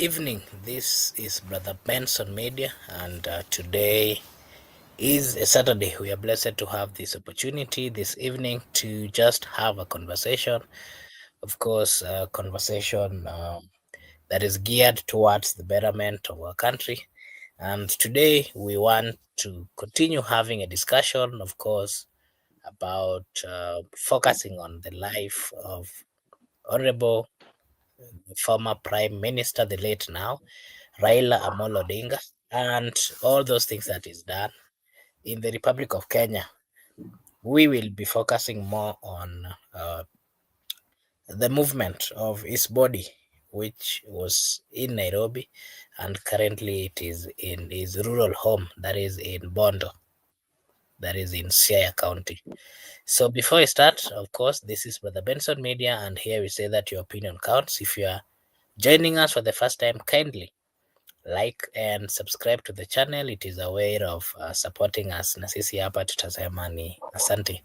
evening. This is Brother Benson Media, and today is a Saturday. We are blessed to have this opportunity this evening to just have a conversation. Of course, a conversation that is geared towards the betterment of our country. And today we want to continue having a discussion, of course, about focusing on the life of Honorable former Prime Minister, the late now, Raila Odinga, and all those things that is done in the Republic of Kenya. We will be focusing more on the movement of his body, which was in Nairobi, and currently it is in his rural home, that is in Bondo, that is in Siaya County. So before I start, of course, this is Brother Benson Media, and here we say that your opinion counts. If you are joining us for the first time, kindly like and subscribe to the channel. It is a way of supporting us, na sisi hapa tutasema ni asante.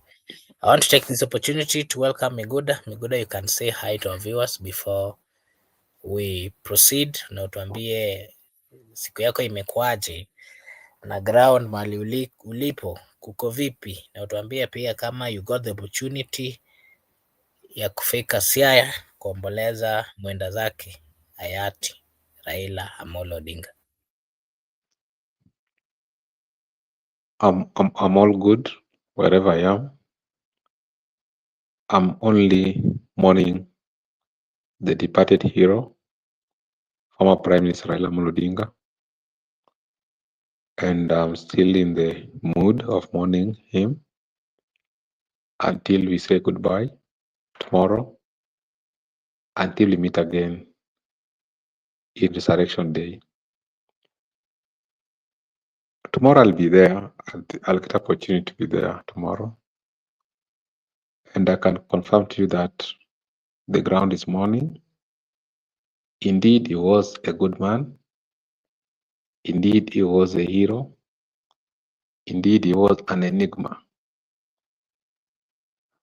I want to take this opportunity to welcome Miguda. Miguda, you can say hi to our viewers before we proceed, na utuambie siku yako imekuwaje na ground mali ulipo kuko vipi, na utuambie pia kama you got the opportunity ya kufika Siaya kuomboleza mwenda zake hayati Raila Amolo Odinga. I'm all good wherever I am. I'm only mourning the departed hero, former Prime Minister Raila Odinga, and I'm still in the mood of mourning him until we say goodbye tomorrow, until we meet again in Resurrection Day. Tomorrow I'll be there. I'll get opportunity to be there tomorrow, and I can confirm to you that the ground is mourning. Indeed, he was a good man. Indeed, he was a hero. Indeed, he was an enigma.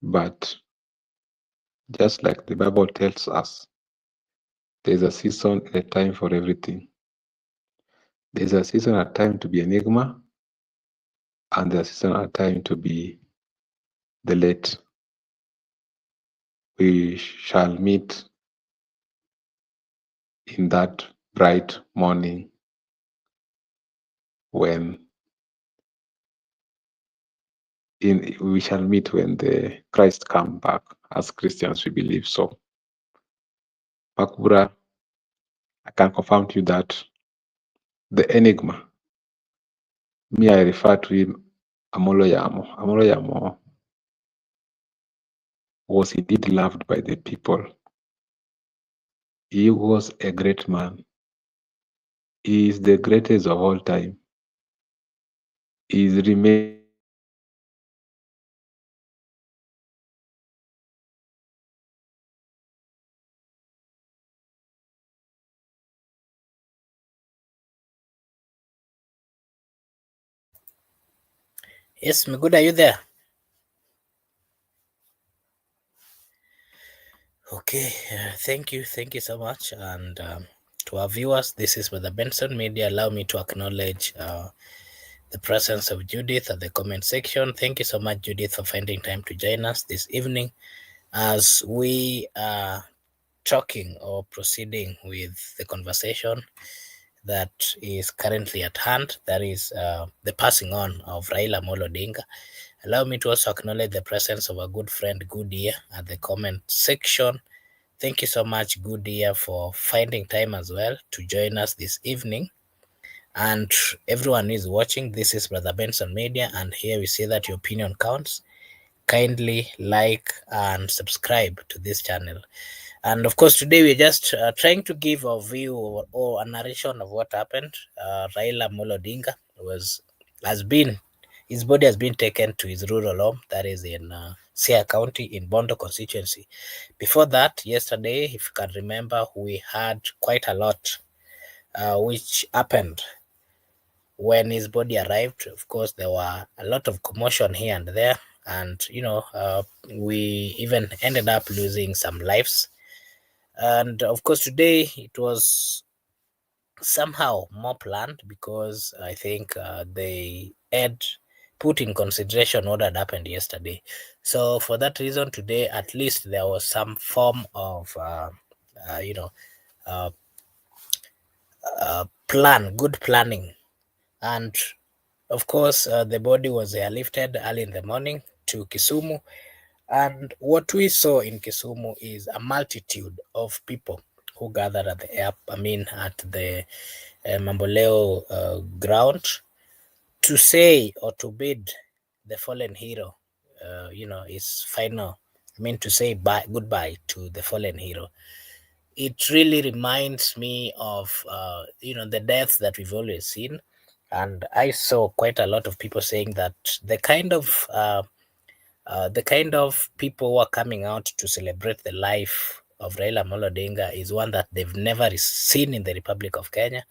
But just like the Bible tells us, there's a season and a time for everything. There's a season and a time to be enigma, and there's a season and a time to be the late. We shall meet in that bright morning when we shall meet when the Christ come back. As Christians, we believe so. Makura, I can confirm to you that the enigma, me, I refer to him Amolo Yamo. Amolo Yamo was indeed loved by the people. He was a great man. He is the greatest of all time. He is remain Yes, Miguda, are you there? Okay, thank you so much. And to our viewers, this is Brother Benson Media. Allow me to acknowledge the presence of Judith at the comment section. Thank you so much, Judith, for finding time to join us this evening as we are talking or proceeding with the conversation that is currently at hand. That is the passing on of Raila Amolo Odinga. Allow me to also acknowledge the presence of a good friend, Goodyear, at the comment section. Thank you so much, Goodyear, for finding time as well to join us this evening. And everyone who is watching, this is Brother Benson Media, and here we say that your opinion counts. Kindly like and subscribe to this channel. And of course, today we're just trying to give a view or a narration of what happened. Raila Amolo Odinga his body has been taken to his rural home, that is in Siaya County in Bondo constituency. Before that, yesterday, if you can remember, we had quite a lot which happened when his body arrived. Of course, there were a lot of commotion here and there, and we even ended up losing some lives. And of course, today it was somehow more planned, because I think they had put in consideration what had happened yesterday. So for that reason, today at least there was some form of uh, you know uh, good planning. And of course, the body was airlifted early in the morning to Kisumu. And what we saw in Kisumu is a multitude of people who gathered at the at the Mamboleo ground to say or to bid the fallen hero, his final. To say goodbye to the fallen hero. It really reminds me of the deaths that we've always seen, and I saw quite a lot of people saying that the kind of people who are coming out to celebrate the life of Raila Odinga is one that they've never seen in the Republic of Kenya.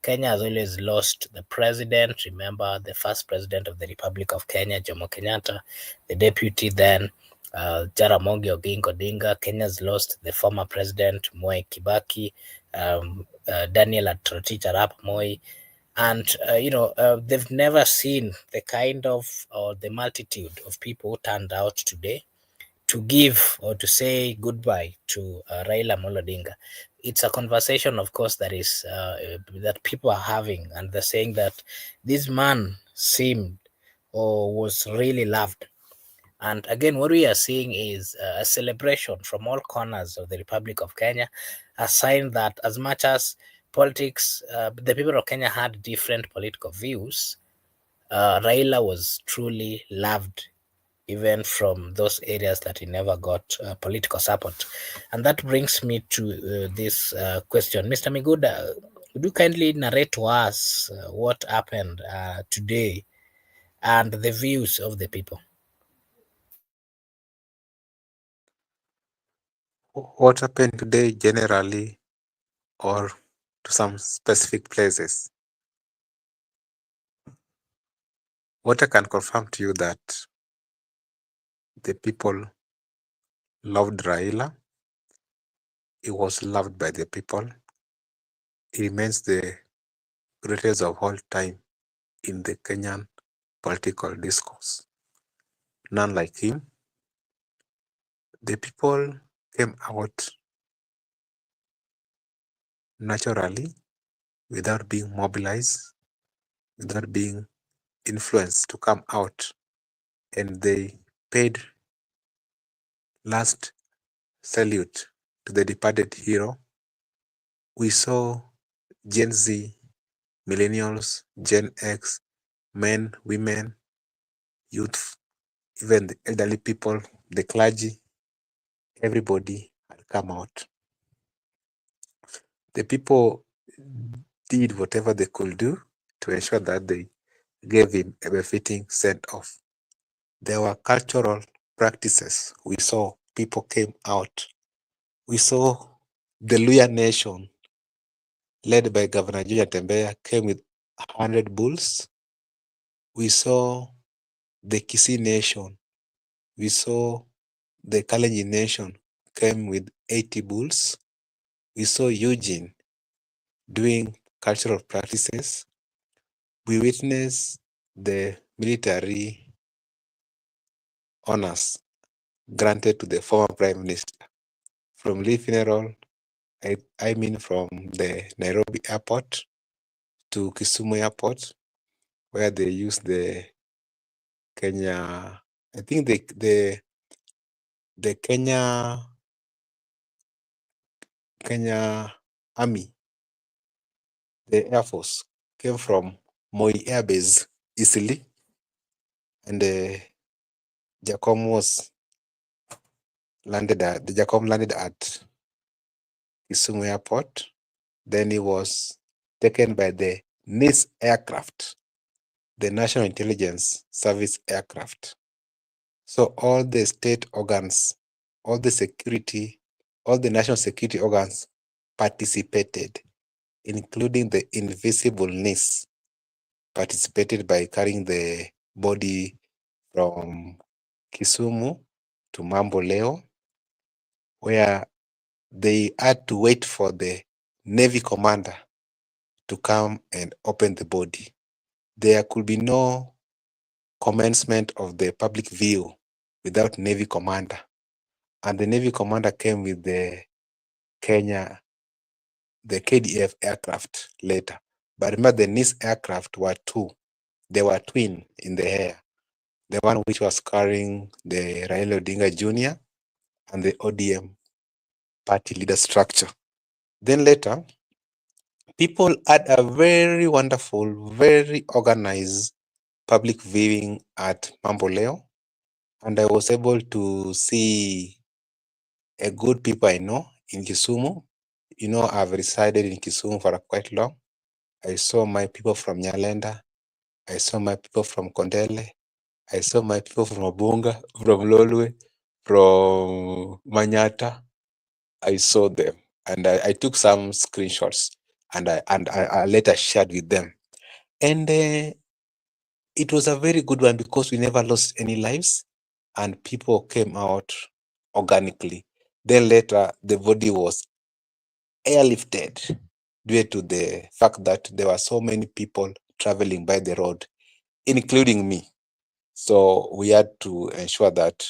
Kenya has always lost the president. Remember the first president of the Republic of Kenya, Jomo Kenyatta, the deputy then, Jaramogi Oginga Odinga. Kenya's lost the former president, Mwai Kibaki, Daniel Toroitich arap Moi. And they've never seen the kind of, or the multitude of people who turned out today to give or to say goodbye to Raila Odinga. It's a conversation, of course, that people are having, and they're saying that this man seemed or was really loved. And again, what we are seeing is a celebration from all corners of the Republic of Kenya, a sign that as much as politics, the people of Kenya had different political views, Raila was truly loved, even from those areas that he never got political support. And that brings me to this question. Mr. Miguda, would you kindly narrate to us what happened today and the views of the people? What happened today generally or to some specific places? What I can confirm to you that the people loved Raila. He was loved by the people. He remains the greatest of all time in the Kenyan political discourse. None like him. The people came out naturally without being mobilized, without being influenced to come out, and they paid last salute to the departed hero. We saw Gen Z, millennials, Gen X, men, women, youth, even the elderly people, the clergy, everybody had come out. The people did whatever they could do to ensure that they gave him a befitting send-off. There were cultural practices. We saw people came out. We saw the Luya nation, led by Governor Juja Tembea, came with 100 bulls. We saw the Kisii nation. We saw the Kalenjin nation came with 80 bulls. We saw Eugene doing cultural practices. We witnessed the military honors granted to the former prime minister. From Lee funeral, I mean from the Nairobi airport to Kisumu airport, where they used the Kenya, I think the Kenya Army, the Air Force came from Moi Air Base easily, and the Jacom landed at Kisumu airport. Then he was taken by the NIS aircraft, the National Intelligence Service aircraft. So all the state organs, all the national security organs participated, including the invisible NIS, participated by carrying the body from Kisumu to Mamboleo, where they had to wait for the Navy commander to come and open the body. There could be no commencement of the public view without Navy commander. And the Navy commander came with the KDF aircraft later. But remember, the NIS aircraft were two. They were twin in the air. The one which was carrying the Raila Odinga Jr. and the ODM party leader structure. Then later, people had a very wonderful, very organized public viewing at Mamboleo. And I was able to see a good people I know in Kisumu. You know, I've resided in Kisumu for quite long. I saw my people from Nyalenda. I saw my people from Kondele. I saw my people from Obunga, from Lolwe, from Manyata. I saw them, and I took some screenshots, and I later shared with them. And it was a very good one because we never lost any lives, and people came out organically. Then later, the body was airlifted due to the fact that there were so many people traveling by the road, including me. So we had to ensure that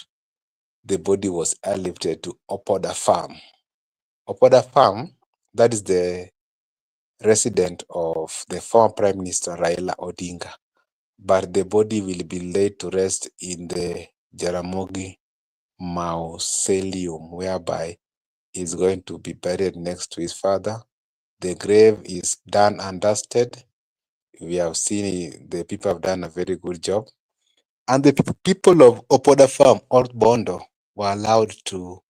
the body was airlifted to Opoda Farm. Opoda Farm, that is the resident of the former Prime Minister Raila Odinga. But the body will be laid to rest in the Jaramogi Mausoleum, whereby he's going to be buried next to his father. The grave is done and dusted. We have seen the people have done a very good job. And the people of Opoda Farm, Old Bondo, were allowed to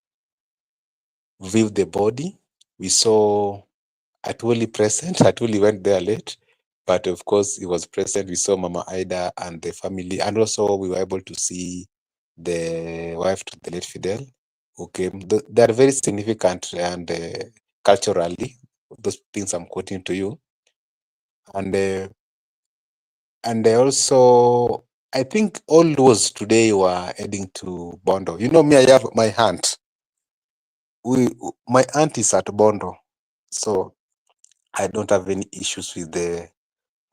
view the body. We saw Atwoli present. Atwoli went there late, but of course he was present. We saw Mama Ida and the family, and also we were able to see the wife to the late Fidel, who came. They are very significant and culturally, those things I'm quoting to you. And they also, I think all those today were heading to Bondo. You know me, I have my aunt. My aunt is at Bondo, so I don't have any issues with the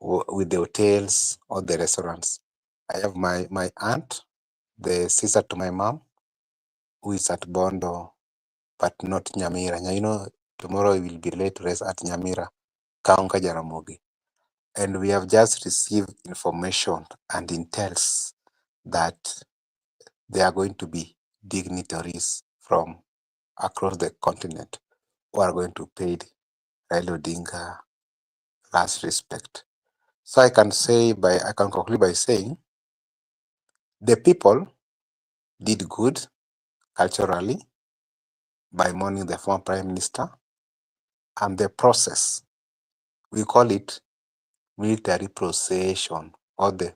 hotels or the restaurants. I have my aunt, the sister to my mom, who is at Bondo, but not Nyamira. You know, tomorrow we will be late to rest at Nyamira, Kaunga Jaramogi. And we have just received information and intels that there are going to be dignitaries from across the continent who are going to pay Raila Odinga last respect. So I can conclude by saying the people did good culturally by mourning the former prime minister, and the process, we call it military procession, or the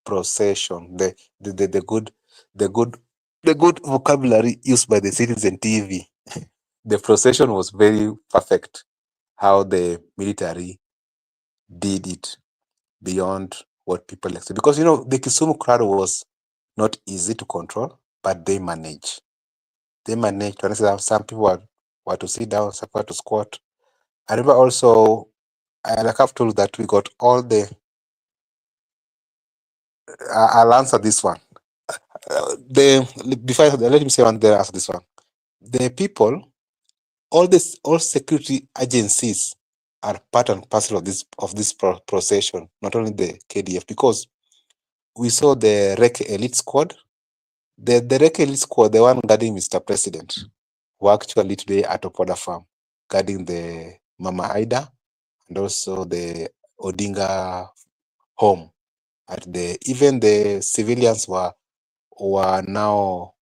procession, the good vocabulary used by the Citizen TV. The procession was very perfect, how the military did it beyond what people expect. Because, you know, the Kisumu crowd was not easy to control, but they managed. They managed to understand. Some people were to sit down, some were to squat. I remember also, like I've told that we got all the, I'll answer this one. Let me say one, then answer this one. The people, all security agencies are part and parcel of this procession, not only the KDF, because we saw the REC elite squad. The REC elite squad, the one guarding Mr. President, were actually today at Opoda Farm, guarding the Mama Ida and also the Odinga home. Even the civilians were now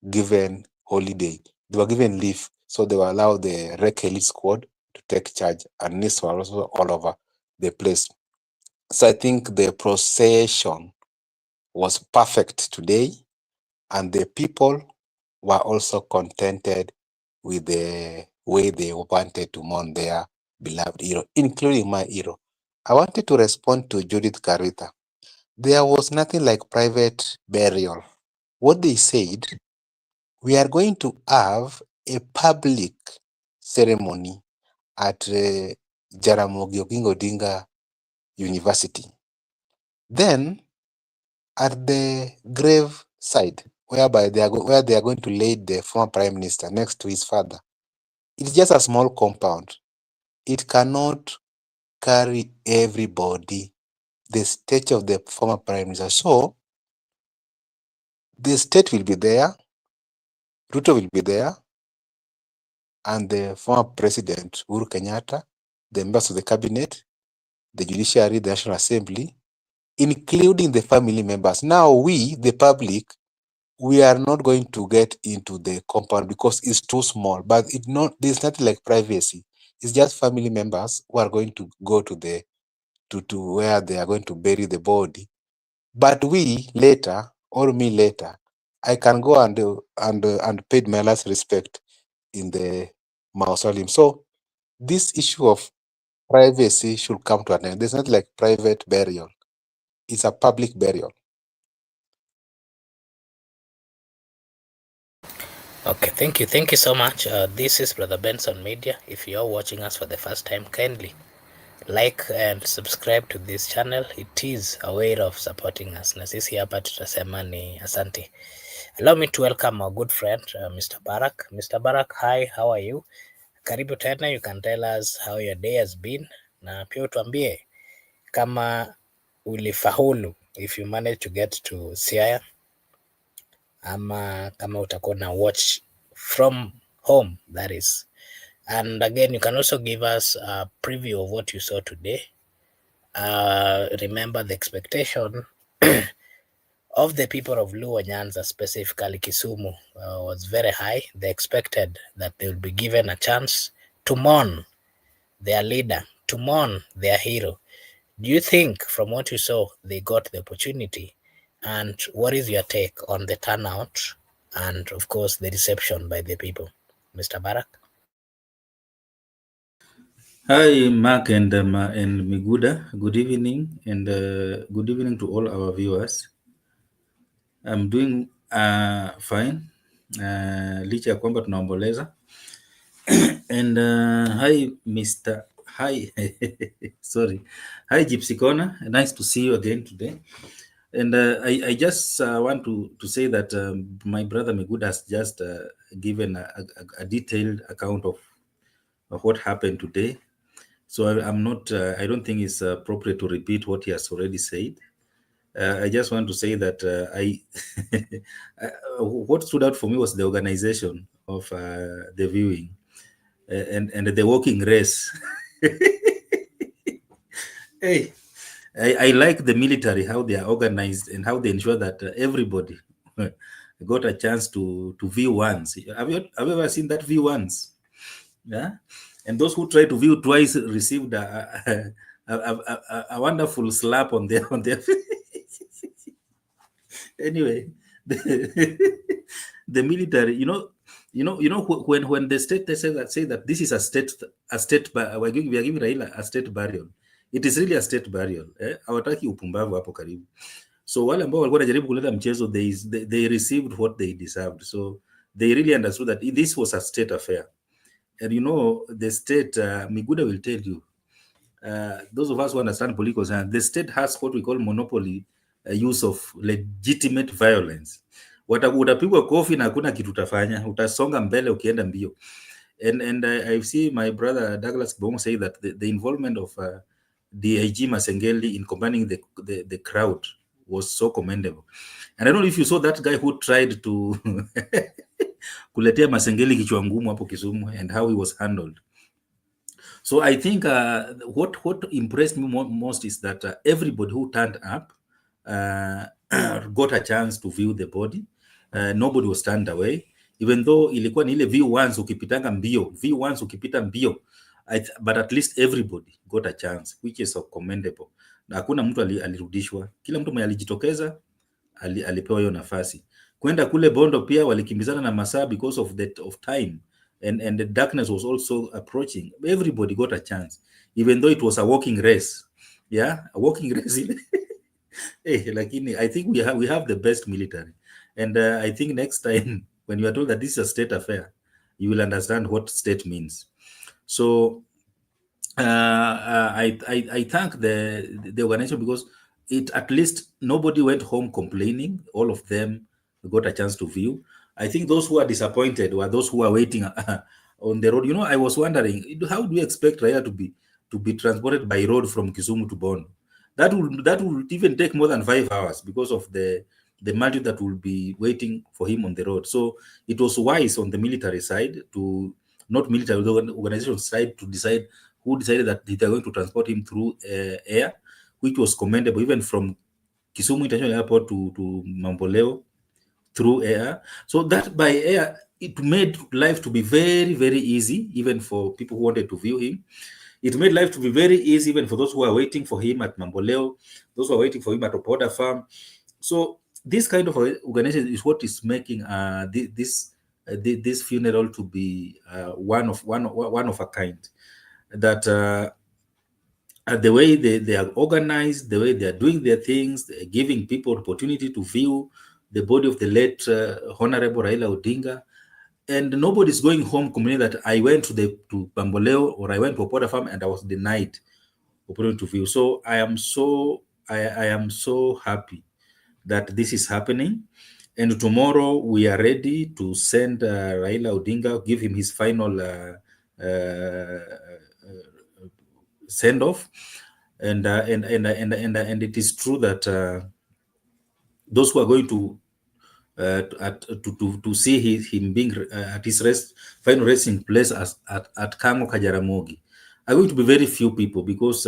given holiday. They were given leave, so they were allowed the REC elite squad to take charge, and this were also all over the place. So I think the procession was perfect today, and the people were also contented with the way they wanted to mourn their beloved hero, including my hero. I wanted to respond to Judith Karita. There was nothing like private burial. What they said, we are going to have a public ceremony at Jaramogi Oginga Odinga University. Then at the grave side, whereby where they are going to lay the former prime minister next to his father, it's just a small compound. It cannot carry everybody, the state of the former prime minister. So the state will be there, Ruto will be there, and the former president Uhuru Kenyatta, the members of the cabinet, the judiciary, the National Assembly, including the family members. Now we, the public, we are not going to get into the compound because it's too small, but there's nothing like privacy. It's just family members who are going to go to the to where they are going to bury the body. But we later, or me later, I can go and pay my last respect in the mausoleum. So this issue of privacy should come to an end. There's not like private burial. It's a public burial. Okay, thank you so much. This is Brother Benson Media. If you are watching us for the first time, kindly like and subscribe to this channel. It is a way of supporting us. Na sisi hapa tutasema ni asante. Allow me to welcome our good friend, Mr. Barak. Mr. Barak, hi, how are you? Karibu tena, you can tell us how your day has been. Na pia utuambie kama ulifaulu, if you managed to get to Siaya, ama kama utakuwa na watch from home, that is. And again, you can also give us a preview of what you saw today. Remember, the expectation of the people of Luo Nyanza, specifically Kisumu, was very high. They expected that they would be given a chance to mourn their leader, to mourn their hero. Do you think, from what you saw, they got the opportunity? And what is your take on the turnout and, of course, the reception by the people? Mr. Barak? Hi, Mark and Miguda. Good evening, and good evening to all our viewers. I'm doing fine, licha ya kwamba tunaomboleza. And hi, Mr. Hi, sorry. Hi, Gypsy Corner. Nice to see you again today. And I just want to say that my brother Miguda has just given a detailed account of what happened today. So I'm not. I don't think it's appropriate to repeat what he has already said. I just want to say that what stood out for me was the organization of the viewing and the walking race. Hey, I like the military, how they are organized and how they ensure that everybody got a chance to view once. Have you ever seen that view once? Yeah, and those who try to view twice received a wonderful slap on their anyway. The military, when the state they say that this is a state we are giving Raila a state burial. It is really a state burial. Hawataki upumbavu hapo karibu. So wale ambao walikuwa wanajaribu kuleta mchezo, they received what they deserved. So they really understood that this was a state affair. And the state, Miguda will tell you, those of us who understand political science, the state has what we call monopoly use of legitimate violence. Utapigwa kofi na hakuna kitu utafanya, utasonga mbele ukienda mbio. And I see my brother Douglas Bongo say that the involvement of DIG Masengeli in combining the crowd was so commendable. And I don't know if you saw that guy who tried to kuletea Masengeli kichwa ngumu hapo Kisumu and how he was handled. So I think what impressed me most is that everybody who turned up got a chance to view the body. Nobody was turned away, even though ilikuwa ni ile view once ukipitanga mbio, but at least everybody got a chance, which is so commendable. Na hakuna mtu alirudishwa, kila mtu mwenye alijitokeza alipewa hiyo nafasi. Kwenda kule Bondo pia walikimbizana na masaa because of time. And the darkness was also approaching. Everybody got a chance, even though it was a walking race. Yeah, a walking race. Hey, lakini I think we have the best military, and I think next time when you are told that this is a state affair, you will understand what state means. So I thank the organization because it at least nobody went home complaining. All of them got a chance to view. I think those who are disappointed were those who are waiting on the road. I was wondering, how do you expect Raila to be transported by road from Kisumu to Bondo? That would even take more than 5 hours because of the multitude that will be waiting for him on the road. So it was wise on the military side to not military the organization side to decide who decided that they are going to transport him through air, which was commendable, even from Kisumu International Airport to Mamboleo through air. So that by air, it made life to be very, very easy, even for people who wanted to view him. It made life to be very easy, even for those who are waiting for him at Mamboleo, those who are waiting for him at Opoda Farm. So this kind of organization is what is making this funeral to be one of a kind. That the way they are organized, the way they are doing their things, they're giving people opportunity to view the body of the late Honorable Raila Odinga, and nobody's going home complaining that I went to Bamboleo or I went to Opoda Farm and I was denied opportunity to view. So I am so happy that this is happening. And tomorrow we are ready to send Raila Odinga, give him his final send off. And it is true that those who are going to see him being at his final resting place at Kang'o Kajaramogi are going to be very few people, because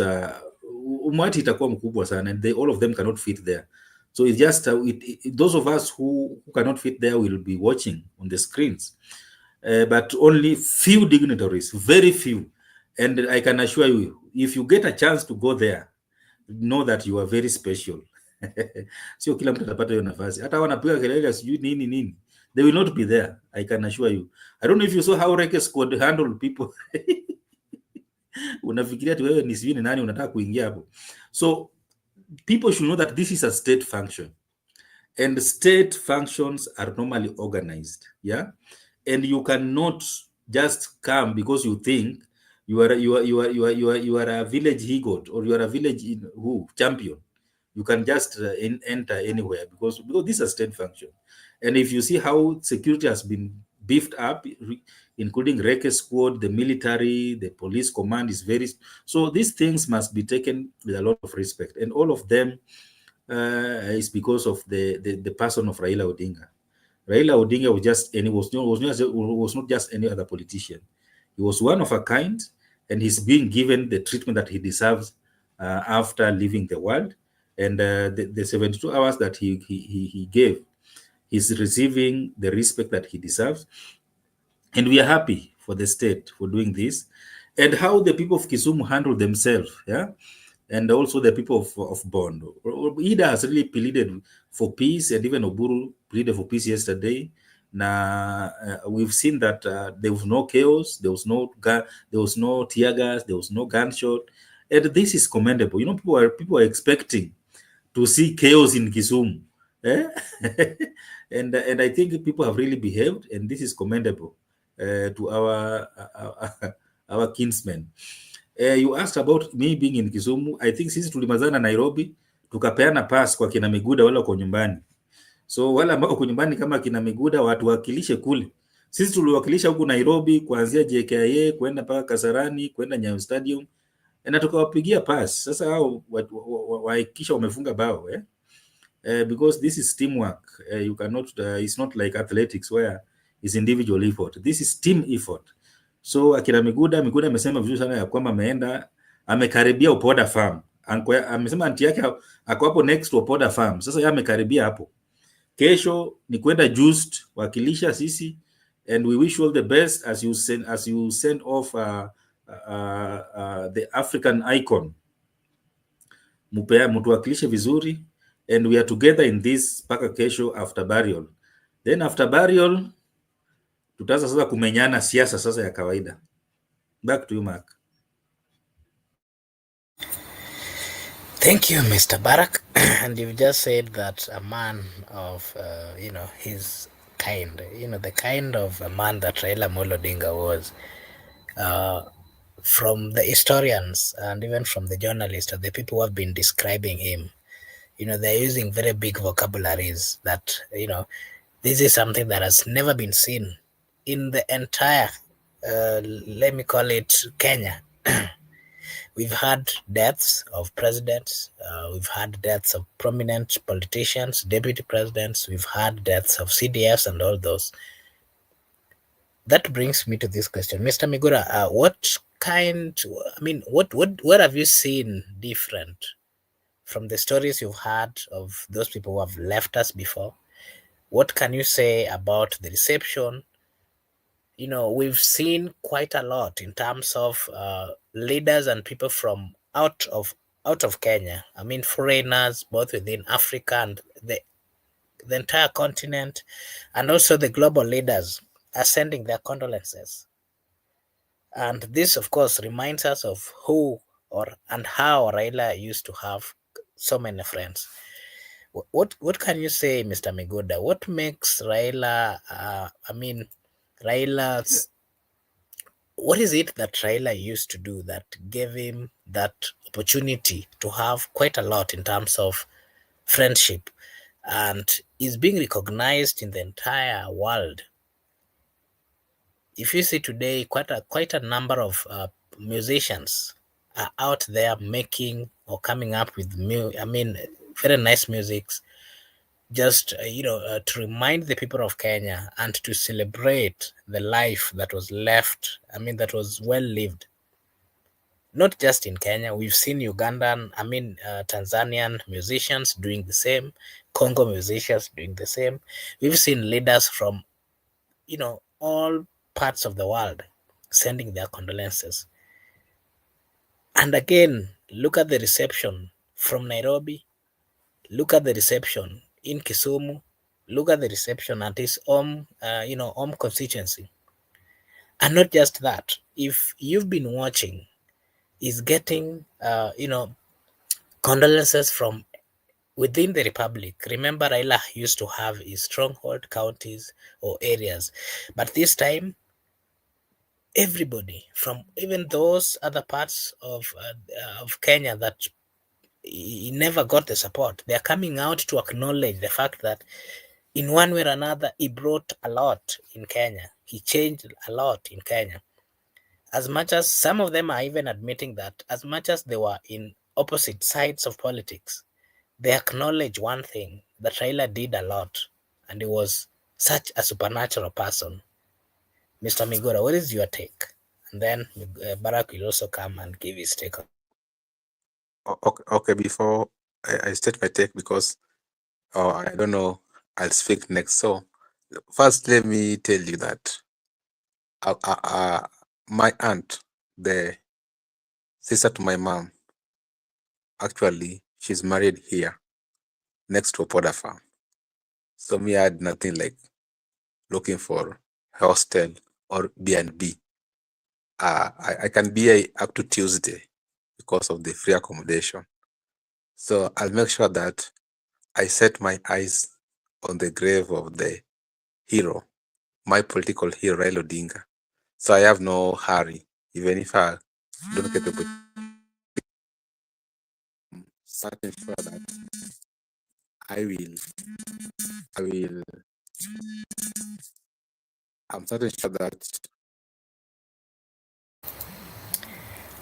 umati itakuwa mkubwa sana, and all of them cannot fit there. So it's just those of us who cannot fit there will be watching on the screens, but only few dignitaries, very few. And I can assure you, if you get a chance to go there, know that you are very special. Sio kila mtu atapata hiyo nafasi, hata wanapiga kelele sijui nini nini, they will not be there. I can assure you. I don't know if you saw how Rekes could handle people. Unafikiria ati wewe ni sijui ni nani unataka kuingia hapo. So people should know that this is a state function, and state functions are normally organized, yeah, and you cannot just come because you think you are a village he-goat, or you are a village champion. You can just enter anywhere, because this is a state function. And if you see how security has been beefed up, including Reke squad, the military, the police command is very. So these things must be taken with a lot of respect, and all of them is because of the person of Raila Odinga. Raila Odinga was not just any other politician. He was one of a kind, and he's being given the treatment that he deserves after leaving the world. And the 72 hours that he gave, he's receiving the respect that he deserves. And we are happy for the state for doing this, and how the people of Kisumu handle themselves, yeah, and also the people of Bondo. Ida has really pleaded for peace, and even Oburu pleaded for peace yesterday. Now we've seen that there was no chaos, there was no tear gas, there was no gunshot, and this is commendable. People are expecting to see chaos in Kisumu, eh? and I think people have really behaved, and this is commendable to our kinsmen. You asked about me being in Kisumu. I think sisi tulimazana Nairobi, tukapeana pass kwa kina Miguda wala kwa nyumbani. So wala ambao kwa nyumbani kama kina Miguda watuwakilishe kule. Sisi tuliwakilisha huku Nairobi kuanzia JKIA kwenda mpaka Kasarani, kwenda Nyayo Stadium, na tukawapigia pass. Sasa hao wahakikisha wamefunga bao, because this is teamwork. You cannot it's not like athletics where it's individual effort. This is team effort. So akina Miguda amesema vizuri sana ya kwamba amekaribia Opoda Farm. Amesema anti yake ako hapo next to Opoda Farm. Sasa yeye amekaribia hapo. Kesho ni kwenda Just wakilisha sisi, and we wish you all the best as you send off the African icon. Mtuwakilishe vizuri, and we are together in this paka kesho after burial. Then after burial tutaanza sasa kumenyana siasa sasa ya kawaida. Back to you, Mark. Thank you, Mr. Barak. And you've just said that a man of, his kind, the kind of a man that Raila Odinga was, from the historians and even from the journalists or the people who have been describing him, they're using very big vocabularies that, this is something that has never been seen in the entire, let me call it Kenya. We've had deaths of presidents, we've had deaths of prominent politicians, deputy presidents, we've had deaths of CDFs and all those. That brings me to this question, Mr. Migura. What have you seen different from the stories you've heard of those people who have left us before? What can you say about the reception? We've seen quite a lot in terms of leaders and people from out of Kenya. I mean, foreigners both within Africa and the entire continent, and also the global leaders are sending their condolences. And this, of course, reminds us of who and how Raila used to have so many friends. What can you say, Mr. Miguda? What makes Raila? Raila's. What is it that Raila used to do that gave him that opportunity to have quite a lot in terms of friendship, and is being recognized in the entire world? If you see today, quite a number of musicians are out there making or coming up with very nice musics, just to remind the people of Kenya and to celebrate the life that was left. That was well lived. Not just in Kenya, we've seen Tanzanian musicians doing the same, Congo musicians doing the same. We've seen leaders from all parts of the world sending their condolences. And again, look at the reception from Nairobi, look at the reception in Kisumu, look at the reception at his home constituency. And not just that, if you've been watching, is getting condolences from within the republic. Remember, Raila used to have his stronghold counties or areas, but this time everybody from even those other parts of Kenya that he never got the support, they're coming out to acknowledge the fact that in one way or another he brought a lot in Kenya. He changed a lot in Kenya. As much as some of them are even admitting that, as much as they were in opposite sides of politics, they acknowledge one thing, that Raila did a lot and he was such a supernatural person. Mr. Migora, what is your take? And then Barack will also come and give his take. Okay, before I state my take, because I don't know, I'll speak next. So first, let me tell you that my aunt, the sister to my mom, actually, she's married here next to Opoda farm. So me, I had nothing like looking for hostel or B&B. I can be here up to Tuesday because of the free accommodation. So I'll make sure that I set my eyes on the grave of the hero, my political hero, Raila Odinga. So I have no hurry, even if I don't get the opportunity. Certain sure that I'm certain sure that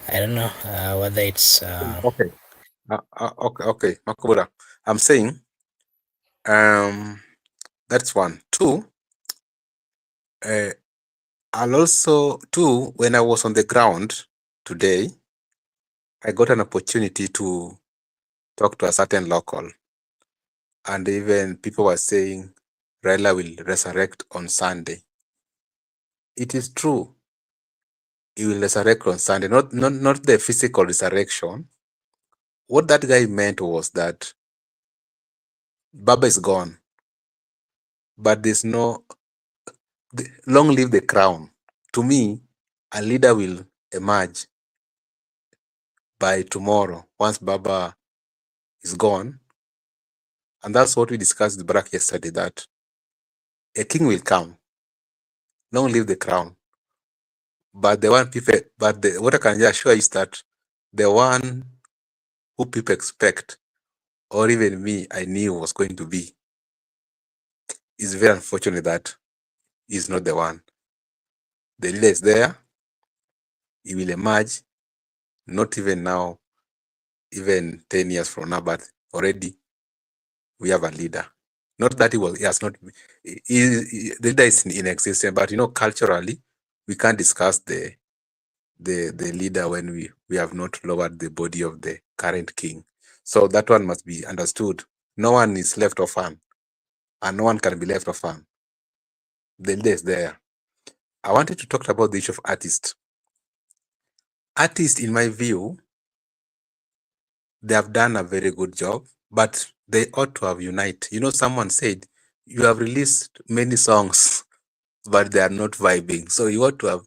I don't know whether it's okay. Okay, Makubura. I'm saying that's one. Two, I'll also when I was on the ground today, I got an opportunity to talk to a certain local, and even people were saying Raila will resurrect on Sunday. It is true. He will resurrect on Sunday, not the physical resurrection. What that guy meant was that Baba is gone, but there's no long live the crown. To me, a leader will emerge by tomorrow once Baba is gone. And that's what we discussed with Barack yesterday, that a king will come. Long live the crown. But what I can just assure is that the one who people expect, or even me, I knew was going to be, is very unfortunate that he's not the one. The leader is there. He will emerge, not even now, even 10 years from now, but already we have a leader. Not that he has not, the leader is in existence, but culturally, we can't discuss the leader when we have not lowered the body of the current king. So that one must be understood. No one is left orphan, and no one can be left orphan. The leader is there. I wanted to talk about the issue of artists. Artists, in my view, they have done a very good job, but they ought to have united. Someone said, you have released many songs, but they are not vibing. So you ought to have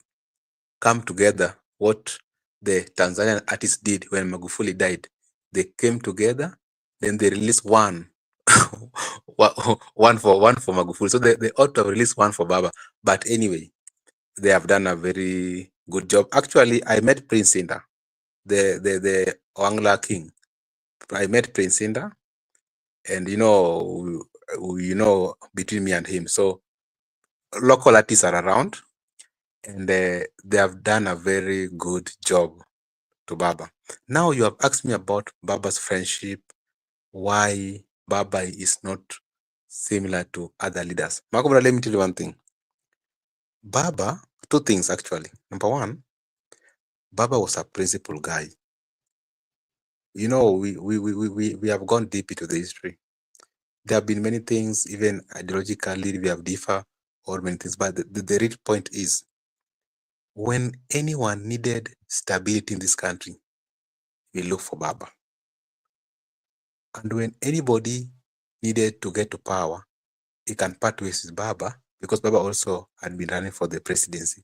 come together. What the Tanzanian artists did when Magufuli died, they came together, then they released one, one for Magufuli. So they ought to have released one for Baba. But anyway, they have done a very good job. Actually, I met Prince Inda, the Wangla king. I met Prince Inda, and between me and him. So local artists are around, and they have done a very good job to Baba. Now you have asked me about Baba's friendship, why Baba is not similar to other leaders. Makobra, let me tell you one thing. Baba, two things actually. Number one, Baba was a principled guy. We have gone deep into the history. There have been many things, even ideologically, we have differ or many things. But the real point is, when anyone needed stability in this country, we look for Baba. And when anybody needed to get to power, he can part ways with Baba, because Baba also had been running for the presidency.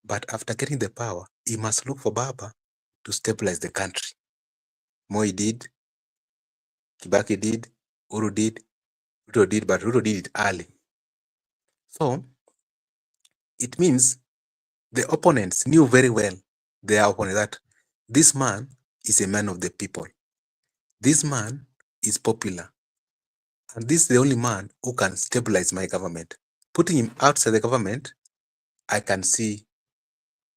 But after getting the power, he must look for Baba to stabilize the country. Moi did, Kibaki did, Uru did, Ruto did, but Ruto did it early. So it means the opponents knew very well, their opponent, that this man is a man of the people. This man is popular. And this is the only man who can stabilize my government. Putting him outside the government, I can see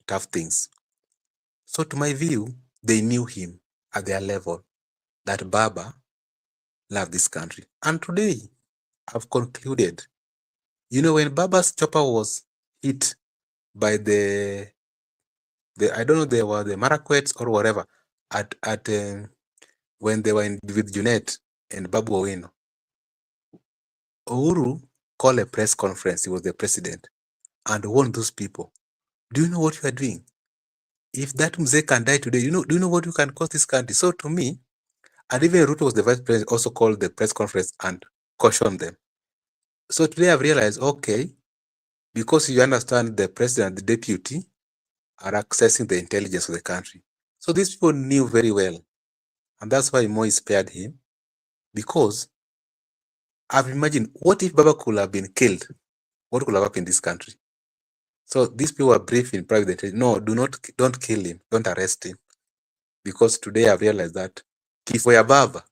tough things. So to my view, they knew him at their level, that Baba loved this country. And today, I've concluded, when Baba's chopper was hit by the I don't know, they were the Marakwets or whatever, when they were with Junet and Babu Owino, Uhuru called a press conference. He was the president and warned those people, do you know what you are doing? If that Mzee can die today, do you know what you can cost this country? So to me, and even Ruto was the vice president, also called the press conference and cautioned them. So today I've realized, okay, because you understand the president and the deputy are accessing the intelligence of the country. So these people knew very well. And that's why Moi spared him, because I've imagined, what if Baba could have been killed? What could have happened in this country? So these people were briefed in private intelligence. No, don't kill him. Don't arrest him. Because today I've realized that if we are Baba,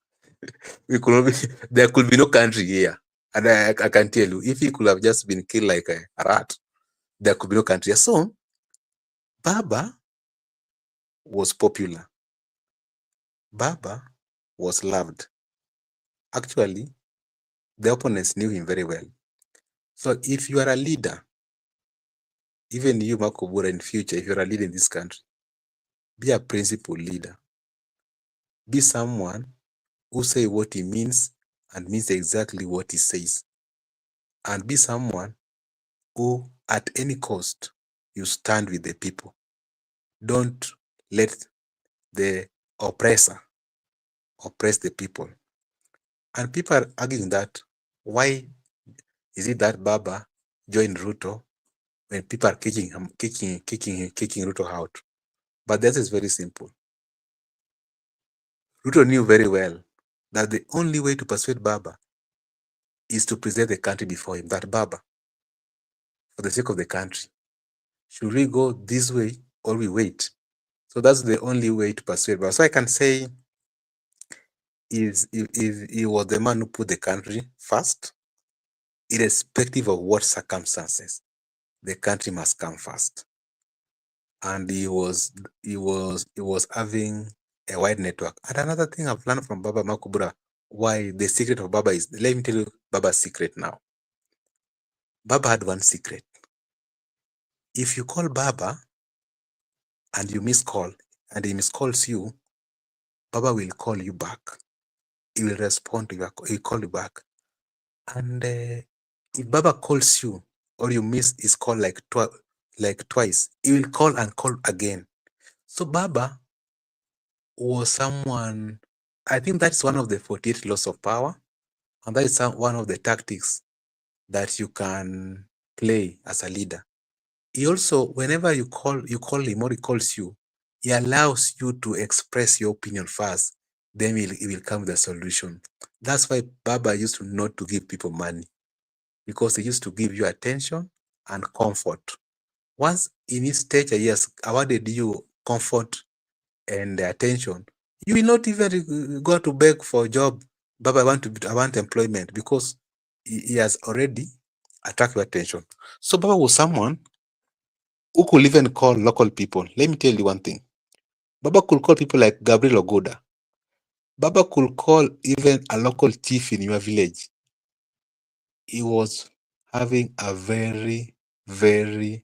there could be no country here. And I can tell you, if he could have just been killed like a rat, there could be no country. So Baba was popular. Baba was loved. Actually, the opponents knew him very well. So if you are a leader, even you, Makobura, in future, if you're a leader in this country, be a principled leader. Be someone who say what he means and means exactly what he says. And be someone who, at any cost, you stand with the people. Don't let the oppressor oppress the people. And people are arguing that, why is it that Baba joined Ruto when people are kicking Ruto out? But this is very simple. Ruto knew very well that the only way to persuade Baba is to present the country before him. That Baba, for the sake of the country, Should we go this way or we wait? So that's the only way to persuade. But so I can say is if he was the man who put the country first, irrespective of what circumstances, the country must come first. And he was having a wide network. And another thing I've learned from Baba Makubura, why the secret of Baba is, let me tell you Baba's secret now. Baba had one secret. If you call Baba and you miss call and he miscalls you, Baba will call you back. He will respond to you. He will call you back. And if Baba calls you or you miss his call like twice, he will call and call again. So Baba was someone, I think that's one of the 48 laws of power. And that is one of the tactics that you can play as a leader. He also, whenever you call him or he calls you, he allows you to express your opinion first. Then he will come with a solution. That's why Baba used to not to give people money, because he used to give you attention and comfort. Once in his stature, he has awarded you comfort and attention, you will not even go to beg for a job. Baba, I want employment, because he has already attracted your attention. So Baba was someone who could even call local people. Let me tell you one thing. Baba could call people like Gabriel Ogoda. Baba could call even a local chief in your village. He was having a very, very,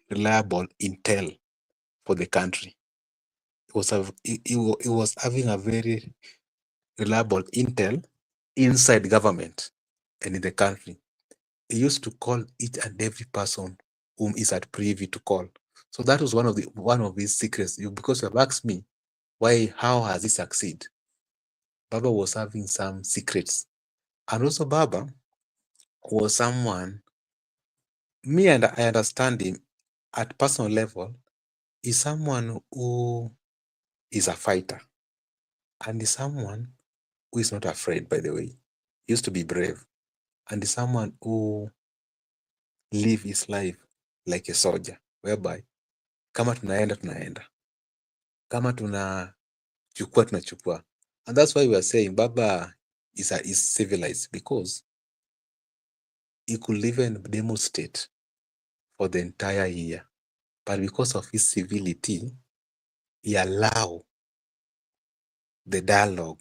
reliable intel for the country. He was having a very reliable intel inside government and in the country. He used to call each and every person whom is at privy to call. So that was one of his secrets. Because you have asked me how has he succeeded? Baba was having some secrets. And also Baba was someone, and I understand him at personal level, is someone who is a fighter. And is someone who is not afraid, by the way. He used to be brave. And is someone who live his life like a soldier, whereby kama tunaenda, kama tunachukua. And that's why we are saying Baba is civilized, because he could even demonstrate for the entire year. But because of his civility, he allowed the dialogue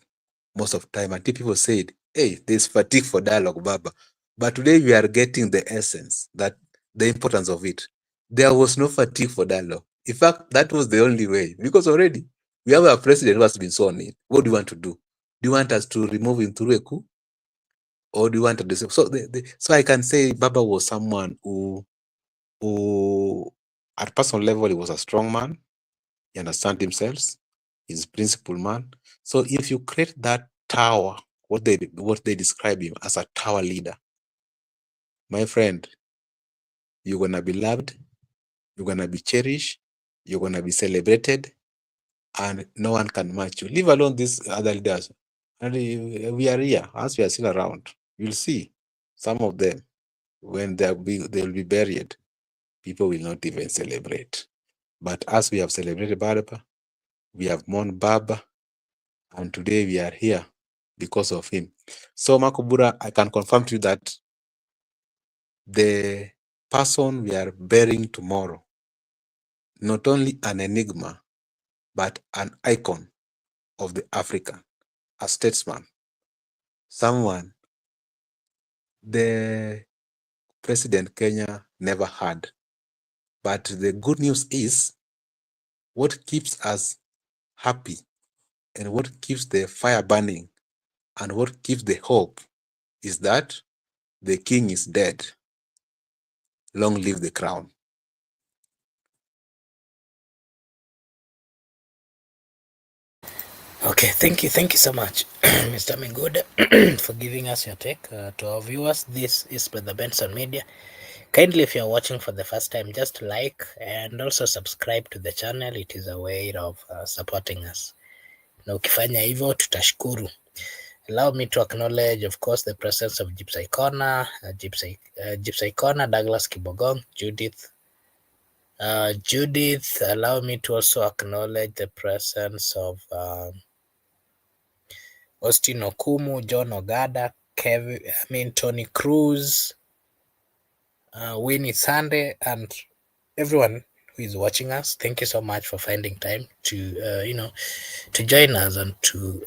most of the time. Until people said, hey, there's fatigue for dialogue, Baba. But today we are getting the essence, that the importance of it. There was no fatigue for dialogue. In fact, that was the only way, because already we have a president who has been sworn in. What do you want to do? Do you want us to remove him through a coup? Or do you want to do so? So I can say Baba was someone who at personal level, he was a strong man. He understands himself. He's a principled man. So if you create that tower, what they describe him as, a tower leader, my friend, you're gonna be loved, you're gonna be cherished, you're gonna be celebrated, and no one can match you. Leave alone these other leaders. And we are here, as we are still around. You'll see some of them, when they'll be buried, people will not even celebrate. But as we have celebrated Baba, we have mourned Baba, and today we are here because of him. So Makubura, I can confirm to you that the person we are burying tomorrow, not only an enigma, but an icon of the African, a statesman, someone the President Kenya never had. But the good news is, what keeps us happy and what keeps the fire burning and what keeps the hope is that the king is dead. Long live the crown. Okay, thank you so much, Mr. Mingood, for giving us your take. To our viewers, this is Brother Benson Media. Kindly, if you are watching for the first time, just like and also subscribe to the channel. It is a way of supporting us, na ukifanya hivyo tutashukuru. Allow me to acknowledge, of course, the presence of Gypsy Corner, Gypsy Corner, Douglas Kibogong, Judith. Judith, allow me to also acknowledge the presence of Austin Okumu, John Ogada, Tony Cruz, Winnie Sande, and everyone who is watching us. Thank you so much for finding time to to join us and to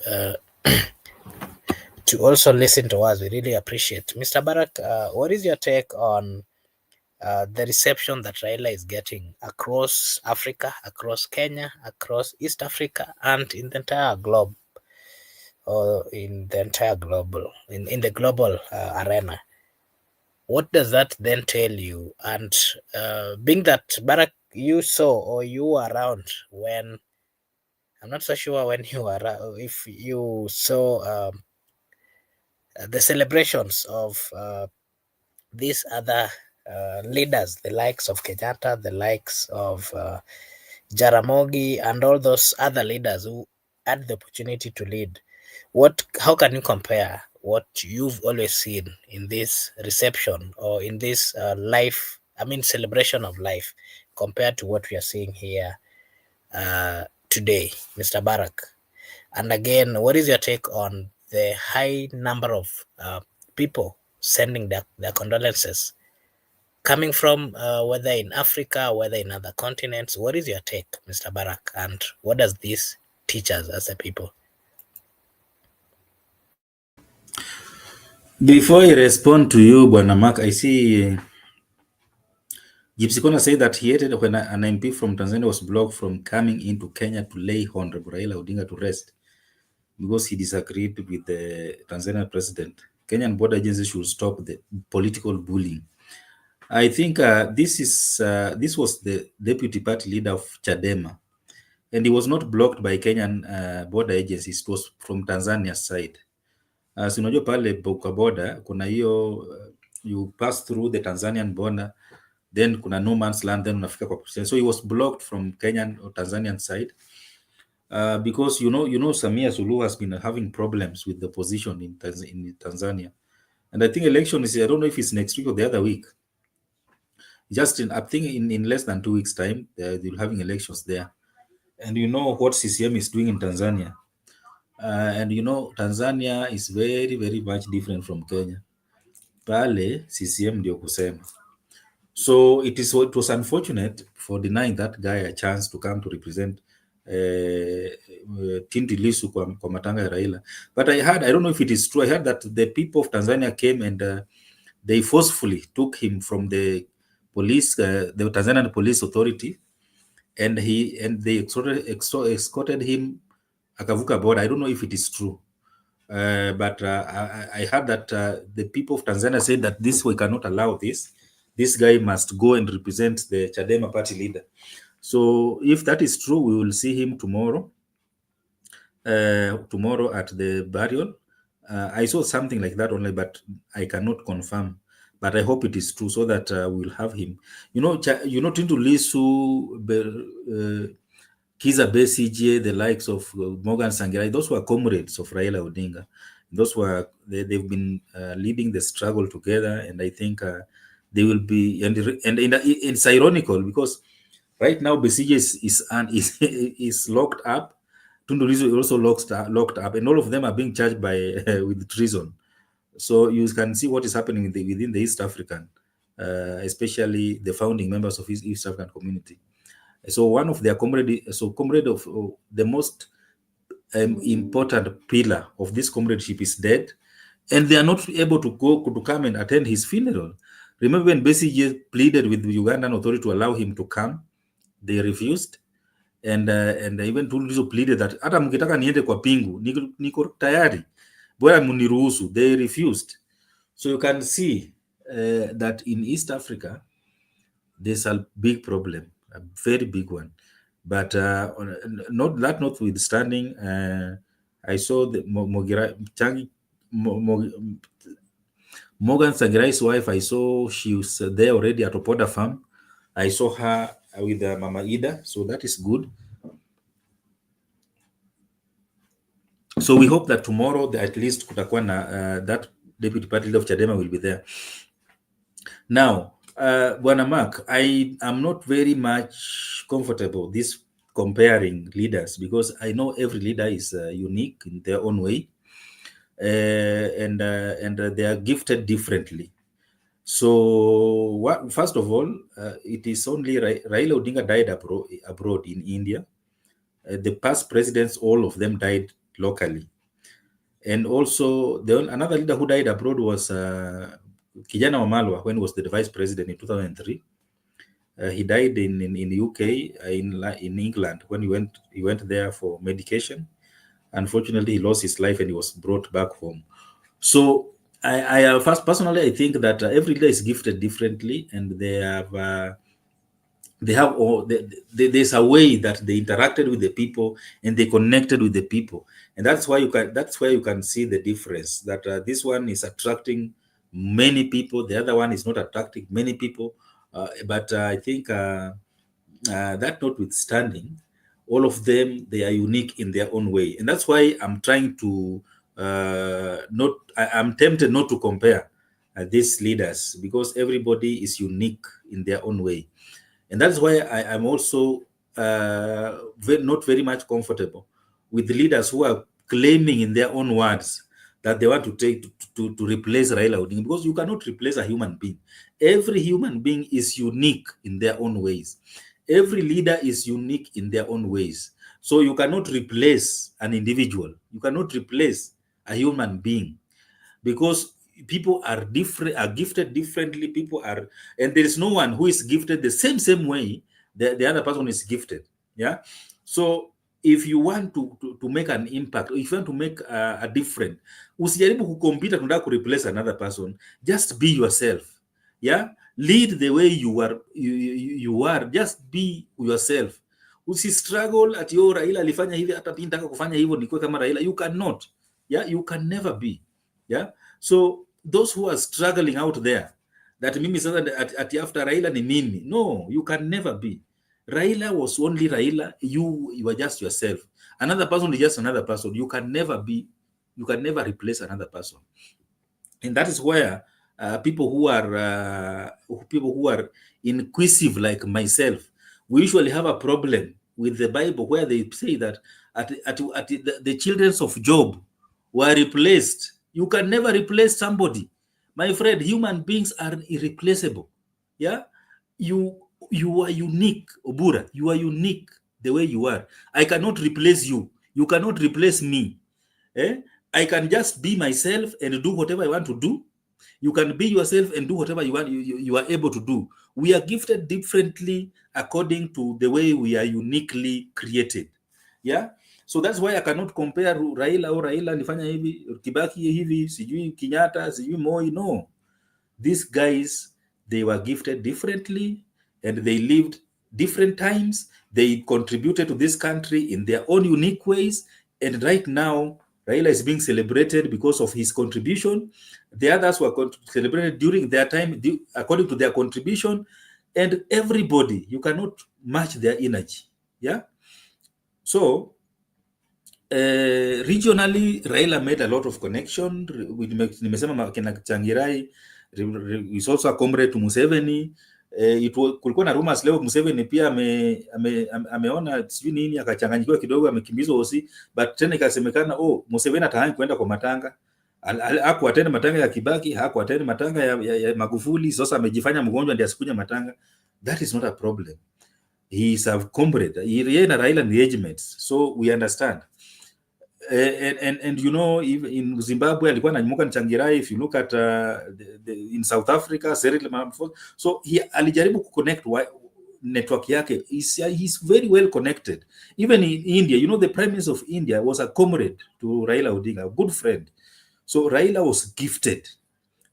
also listen to us. We really appreciate. Mr. Barak, what is your take on the reception that Raila is getting across Africa, across Kenya, across East Africa, and in the entire globe, or in the entire global, in the global arena? What does that then tell you? And being that Barak, you saw or you were around when, I'm not so sure when you were, if you saw the celebrations of these other leaders, the likes of Kenyatta, the likes of Jaramogi, and all those other leaders who had the opportunity to lead. How can you compare what you've always seen in this reception or in this celebration of life, compared to what we are seeing here today, Mr. Barak? And again, what is your take on the high number of people sending their condolences, coming from whether in Africa, whether in other continents? What is your take, Mr. Barak? And what does this teach us as a people? Before I respond to you, Bwana Mark, I see Gypsy Kona say that he hated when an MP from Tanzania was blocked from coming into Kenya to lay Honorable Raila Odinga to rest because he disagreed with the Tanzanian president. Kenyan border agencies should stop the political bullying. I think this was the deputy party leader of Chadema, and he was not blocked by Kenyan border agencies. It was from Tanzania's side. Si unajua pale kwa border kuna hiyo you pass through the Tanzanian border, then kuna no man's land, then unafika kwa president. So he was blocked from Kenyan or Tanzanian side because you know Samia Suluhu has been having problems with the position in Tanzania, and I think election is, I don't know if it's next week or the other week. I think in less than 2 weeks time they're having elections there, and you know what CCM is doing in Tanzania. And you know Tanzania is very very much different from Kenya. Pale CCM ndio kusema. So it was unfortunate for denying that guy a chance to come to represent Tundu Lissu kwa matanga ya Raila. But I don't know if it is true, I heard that the people of Tanzania came and they forcefully took him from the police, the Tanzanian police authority, and they escorted him akavuka border. I don't know if it is true, but I heard that the people of Tanzania said that we cannot allow this. This guy must go and represent the Chadema party leader. So if that is true, we will see him tomorrow. Tomorrow at the burial. I saw something like that only, but I cannot confirm. But I hope it is true, so that we'll have him. Tundu Lissu, Kiza Besigye, the likes of Morgan Tsvangirai, those were comrades of Raila Odinga. They've been leading the struggle together, and I think they will be. And it's ironical because right now Besigye is locked up. Tundu Lissu is also locked up, and all of them are being charged with treason. So you can see what is happening within the East African, especially the founding members of East African community. So one of their comrade of the most important pillar of this comradeship is dead, and they are not able to come and attend his funeral. Remember when Besigye pleaded with the Ugandan authority to allow him to come, they refused. And even Tundu Lissu pleaded that hata mkitaka niende kwa pingu niko tayari, bora muniruhusu. They refused. So you can see that in East Africa there's a big problem, a very big one. But notwithstanding, I saw the Morgan Tsvangirai's wife. I saw she was there already at Opoda Farm. I saw her with Mama Ida, so that is good. So we hope that tomorrow at least kutakuwa na that deputy party leader of Chadema will be there. Now, Bwana Mark, I am not very much comfortable this comparing leaders, because I know every leader is unique in their own way, and they are gifted differently. So, first of all, it is only Raila Odinga died abroad in India. The past presidents, all of them died locally. And also, another leader who died abroad was Kijana Wamalwa, when he was the vice president in 2003. He died in UK, in England, when he went there for medication. Unfortunately, he lost his life and he was brought back home. So I personally, I think that every leader is gifted differently, and there's a way that they interacted with the people and they connected with the people, and that's where you can see the difference, that this one is attracting many people, the other one is not attracting many people, but I think that notwithstanding, all of them, they are unique in their own way, and that's why I'm trying to I'm tempted not to compare these leaders, because everybody is unique in their own way. And that's why I'm also not very much comfortable with the leaders who are claiming in their own words that they want to take to replace Raila Odinga, because you cannot replace a human being. Every human being is unique in their own ways. Every leader is unique in their own ways. So you cannot replace an individual. You cannot replace a human being, because people are different, are gifted differently. People are, and there is no one who is gifted the same way the other person is gifted. Yeah. So if you want to make an impact, if you want to make a difference, usijaribu kucompete tunataka ku replace another person. Just be yourself. Yeah. Lead the way you are. You are. Just be yourself. Usi struggle at yo Raila alifanya hivi, hata mimi nataka kufanya hivyo nikuwe kama Raila. You cannot. Yeah. You can never be. Yeah. So those who are struggling out there, that mimi sasa at after Raila ni mimi. No, you can never be. Raila was only Raila. You are just yourself. Another person is just another person. You can never be. You can never replace another person. And that is where people who are inquisitive like myself, we usually have a problem with the Bible, where they say that the children of Job were replaced. You can never replace somebody. My friend, human beings are irreplaceable. Yeah? You are unique, Obura. You are unique the way you are. I cannot replace you. You cannot replace me. I can just be myself and do whatever I want to do. You can be yourself and do whatever you want. You are able to do. We are gifted differently according to the way we are uniquely created. Yeah? So that's why I cannot compare Raila or Raila alifanya hivi, Kibaki hivi, sijui Kenyatta, sijui Moi. No. These guys, they were gifted differently and they lived different times. They contributed to this country in their own unique ways. And right now, Raila is being celebrated because of his contribution. The others were celebrated during their time according to their contribution. And everybody, you cannot match their energy. Yeah. So, regionally, Raila made a lot of connection with nimesema kina Changirai. Is also a comrade to Museveni. Kulikuwa na rumors leo Museveni pia ameona sijui nini, akachanganyikiwa kidogo, amekimbizwa hosi, but tena ikasemekana Museveni atahangi kwenda kwa matanga. Hakuatenda matanga ya Kibaki, hakuatenda matanga ya Magufuli. Sasa amejifanya mgonjwa ndiye asikunya matanga. That is not a problem. He is a comrade. Yeye na Raila ni regiment's, so we understand. And you know, even in Zimbabwe alikuwa ananyumuka Nchangirai. If you look at in South Africa, Cyril Ramaphosa, so he alijaribu kuconnect network yake. He's very well connected. Even in India, you know, the Prime Minister of India was a comrade to Raila Odinga, a good friend. So Raila was gifted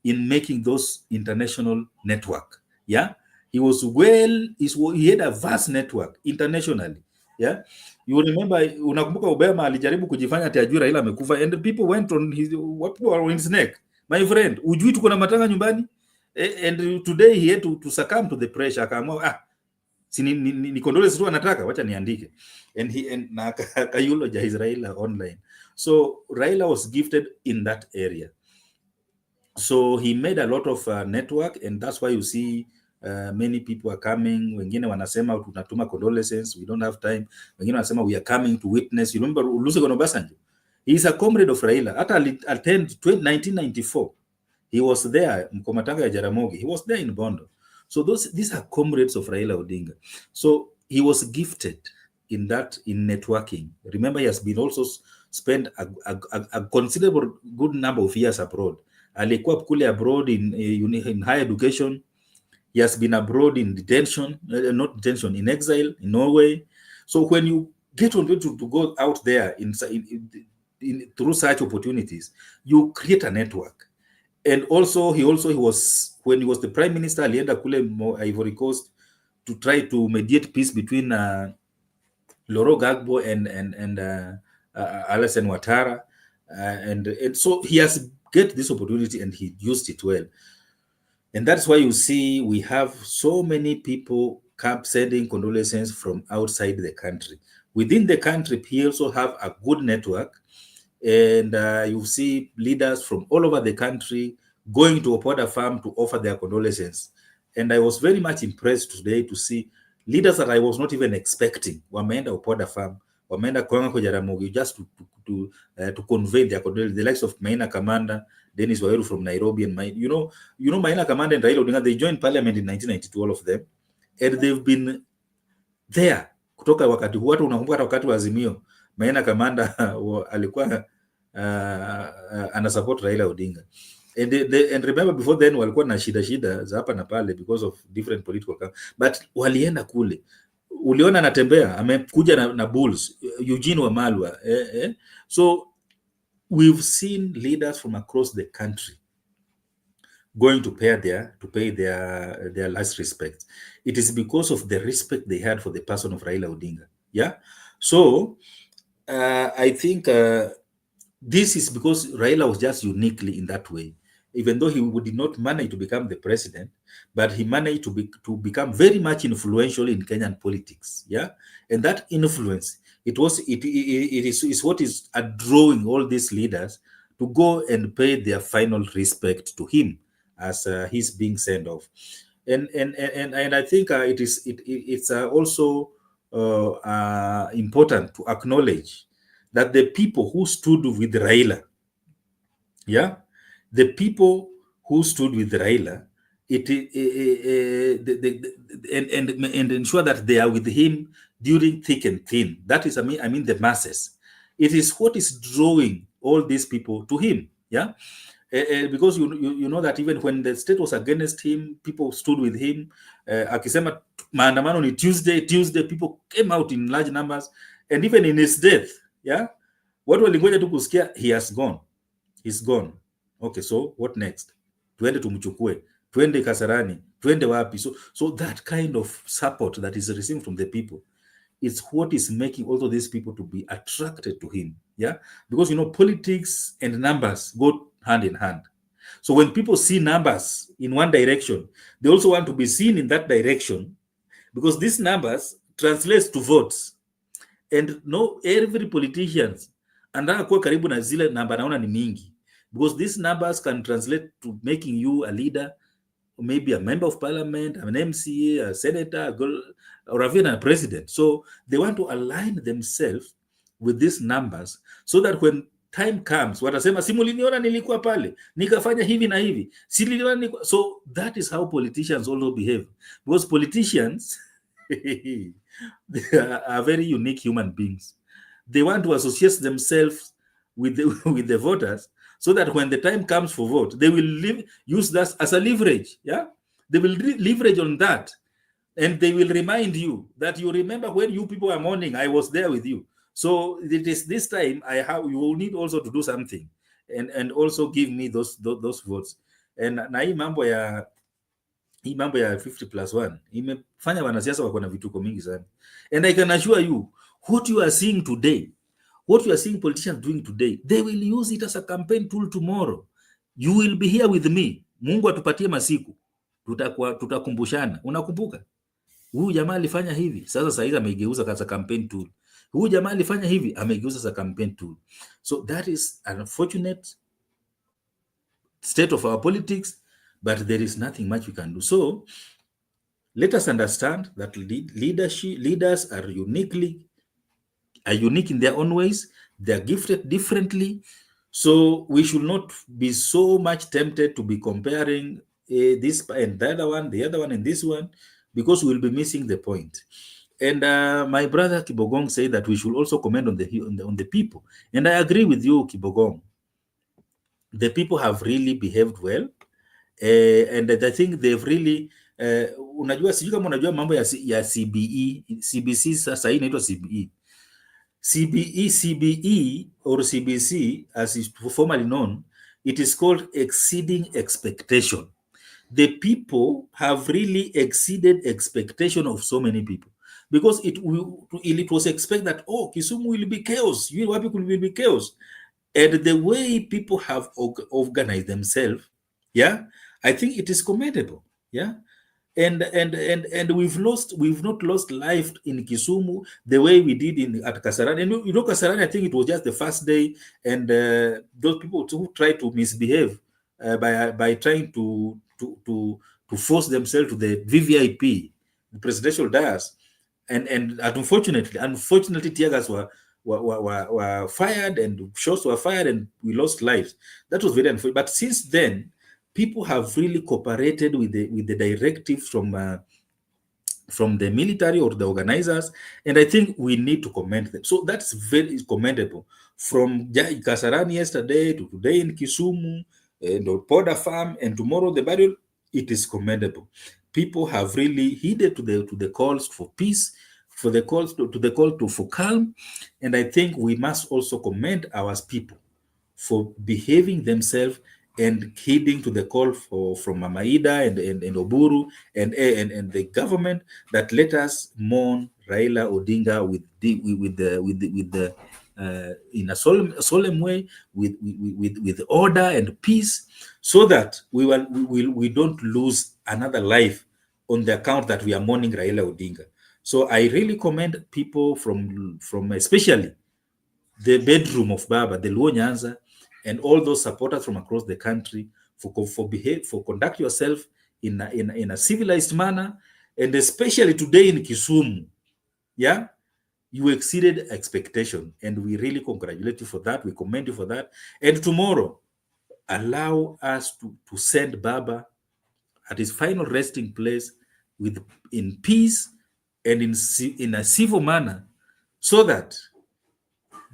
in making those international network. Yeah, he had a vast network internationally. Yeah, you remember, unakumbuka Obama alijaribu kujifanya ati ajui Raila amekufa, and people went on his neck. My friend, ujui tuko na matanga nyumbani? And today he had to succumb to the pressure. Akaamua si ni condolence tu anataka, wacha niandike. And he eulogize Raila online. So Raila was gifted in that area. So he made a lot of network, and that's why you see many people are coming. Wengine wanasema tunatuma condolences, we don't have time. Wengine wanasema we are coming to witness. You remember Olusegun Obasanjo? He is a comrade of Raila. Hata attend 1994. He was there, Mkomatanga ya Jaramogi. He was there in Bondo. So these are comrades of Raila Odinga. So he was gifted in networking. Remember, he has been also spent a considerable good number of years abroad. Alikuwa kule abroad in higher education. He has been abroad in detention, not detention, in exile in Norway. So when you get on to go out there through such opportunities, you create a network. And also he was, when he was the prime minister, alienda kule Ivory Coast to try to mediate peace between Laurent Gbagbo and Alassane Ouattara, and so he has get this opportunity and he used it well. And that's why you see we have so many people sending condolences from outside the country. Within the country, he also have a good network, and you see leaders from all over the country going to Opoda Farm to offer their condolences. And I was very much impressed today to see leaders that I was not even expecting. Wameenda Opoda Farm, wameenda kwa Jaramogi just to convey their condolences. The likes of Maina Kamanda, Dennis Waweru from Nairobi, and you know Maina Kamanda and Raila Odinga, they joined parliament in 1992, all of them, and they've been there kutoka wakati huo. Unakumbuka wakati wa Azimio, Maina Kamanda alikuwa ana support Raila Odinga, and remember before then walikuwa na shida za hapa na pale because of different political, but walienda kule. Uliona anatembea amekuja na bulls, Eugene Wamalwa, so we've seen leaders from across the country going to pay their last respect. It is because of the respect they had for the person of Raila Odinga. Yeah. So I think this is because Raila was just uniquely in that way. Even though he did not manage to become the president, but he managed to become very much influential in Kenyan politics. Yeah. And that influence, it is what is drawing all these leaders to go and pay their final respect to him as he's being sent off. And I think it's also important to acknowledge that the people who stood with Raila, yeah, the people who stood with Raila, and ensure that they are with him during thick and thin. That is, I mean the masses. It is what is drawing all these people to him. Yeah, because you know that even when the state was against him, people stood with him. Akisema maandamano ni Tuesday, people came out in large numbers, and even in his death, yeah, what walingoja tu kusikia, he has gone, he's gone. Okay, so what next? Twende tumchukue, twende Kasarani, twende wapi? So that kind of support that is received from the people, it's what is making also these people to be attracted to him. Yeah, because politics and numbers go hand in hand. So when people see numbers in one direction, they also want to be seen in that direction, because these numbers translates to votes. And every politician anataka kuwa karibu na zile namba naona ni mingi, because these numbers can translate to making you a leader, maybe a member of parliament, an MCA, a senator, or even a president. So they want to align themselves with these numbers so that when time comes, watasema simuliniona nilikuwa pale nikafanya hivi na hivi, so that is how politicians also behave, because politicians they are very unique human beings. They want to associate themselves with the voters, so that when the time comes for vote, they will use that as a leverage. Yeah, they will leverage on that, and they will remind you that you remember when you people are mourning, I was there with you. So it is this time you will need also to do something, and also give me those votes. And na hii mambo ya 50+1 imefanya wanasiasa wako na vituko mingi sana. And I can assure you, what you are seeing today, what you are seeing politicians doing today, they will use it as a campaign tool tomorrow. You will be here with me. Mungu atupatie masiku, tutakumbushana. Unakumbuka huyu jamaa alifanya hivi, sasa hizi ameigeuza kama campaign tool. Huyu jamaa alifanya hivi, amegeuza as a campaign tool. So that is an unfortunate state of our politics, but there is nothing much we can do. So let us understand that leaders are unique in their own ways. They are gifted differently. So we should not be so much tempted to be comparing this and the other one and this one, because we'll be missing the point. And my brother Kibogong said that we should also comment on the people. And I agree with you, Kibogong. The people have really behaved well. And I think they've really unajua, sijui kama unajua mambo ya CBE, CBC sasa hii inaitwa CBE. CBE or CBC, as is formerly known, it is called exceeding expectation. The people have really exceeded expectation of so many people, because it was expected that, oh, Kisumu will be chaos, Wapi will be chaos. And the way people have organized themselves, yeah, I think it is commendable, yeah. And we've not lost life in Kisumu the way we did at Kasarani. And Kasarani, I think it was just the first day, and those people who try to misbehave by trying to force themselves to the VVIP, the presidential dais, and unfortunately, tear gas were fired and shots were fired and we lost lives. That was very unfortunate. But since then, people have really cooperated with the directives from the military or the organizers, and I think we need to commend them. So that's very commendable. From Kasarani yesterday to today in Kisumu, and Poda Farm, and tomorrow the burial, it is commendable. People have really heeded to the calls for peace, for the calls to the call for calm, and I think we must also commend our people for behaving themselves and heeding to the call from Mama Ida and Oburu and the government, that let us mourn Raila Odinga in a solemn way, with order and peace, so that we don't lose another life on the account that we are mourning Raila Odinga. So I really commend people from especially the bedroom of Baba, the Luo Nyanza, and all those supporters from across the country for conduct yourself in a civilized manner, and especially today in Kisumu, yeah, you exceeded expectation, and we really congratulate you for that. We commend you for that. And tomorrow, allow us to send Baba at his final resting place in peace and in a civil manner, so that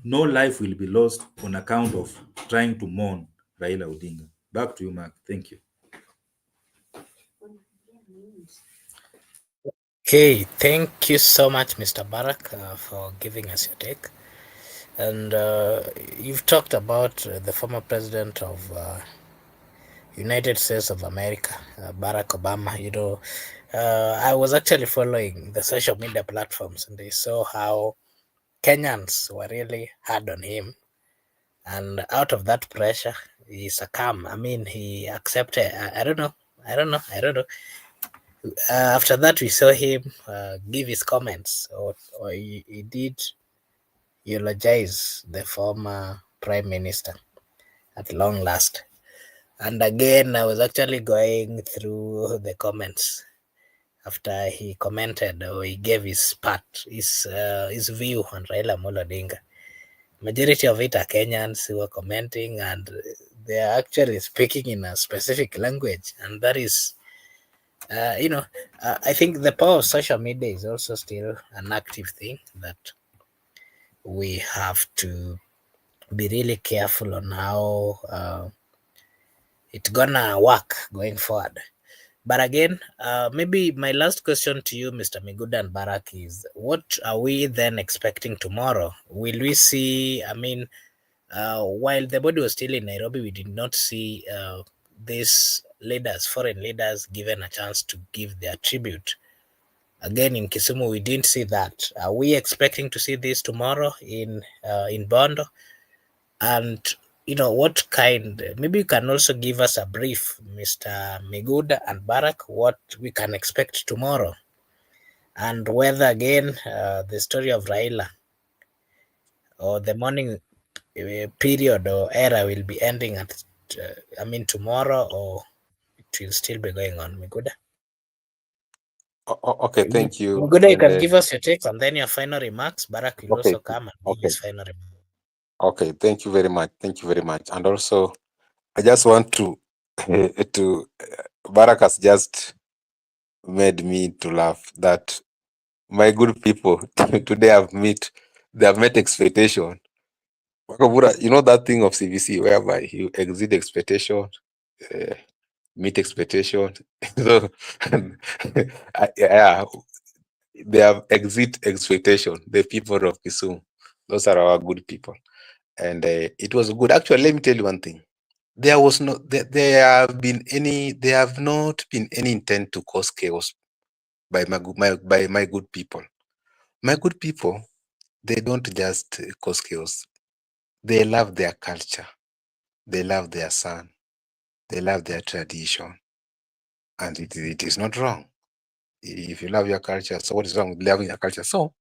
no life will be lost on account of trying to mourn Raila Odinga. Back to you, Mark. Thank you. Okay, thank you so much, Mr. Barak, for giving us your take. And you've talked about the former president of United States of America, Barack Obama. I was actually following the social media platforms, and I saw how Kenyans were really hard on him. And out of that pressure, he succumbed. I mean, he accepted. I don't know. After that, we saw him give his comments, or he did eulogize the former prime minister at long last. And again, I was actually going through the comments after he commented, or he gave his view on Raila Odinga. Majority of it are Kenyans who are commenting, and they are actually speaking in a specific language, and that is, I think the power of social media is also still an active thing that we have to be really careful on how it's gonna work going forward. But again, maybe my last question to you, Mr. Miguda and Barak, is what are we then expecting tomorrow? Will we see, while the body was still in Nairobi, we did not see these leaders, foreign leaders, given a chance to give their tribute. Again, in Kisumu, we didn't see that. Are we expecting to see this tomorrow in Bondo? And what kind, maybe you can also give us a brief, Mr. Miguda and Barak, what we can expect tomorrow, and whether again the story of Raila or the morning period or era will be ending at, tomorrow, or it will still be going on? Miguda? Okay, thank you. Miguda, you And can give us your take and then your final remarks. Barak will okay, also come and give okay, his final remarks. okay. Thank you very much. Thank you very much. And also, I just want to to Barak has just made me to laugh that my good people today they have met expectation. Wakabura, you know that thing of CVC whereby you exceed expectation, uh, meet expectation. So yeah, they have exit expectation. The people of Kisumu, those are our good people, and it was good. Actually, let me tell you one thing. There was no, there have not been any intent to cause chaos by my good people. My good people, they don't just cause chaos. They love their culture. They love their son. They love their tradition, and it is not wrong. If you love your culture, so what is wrong with loving your culture? So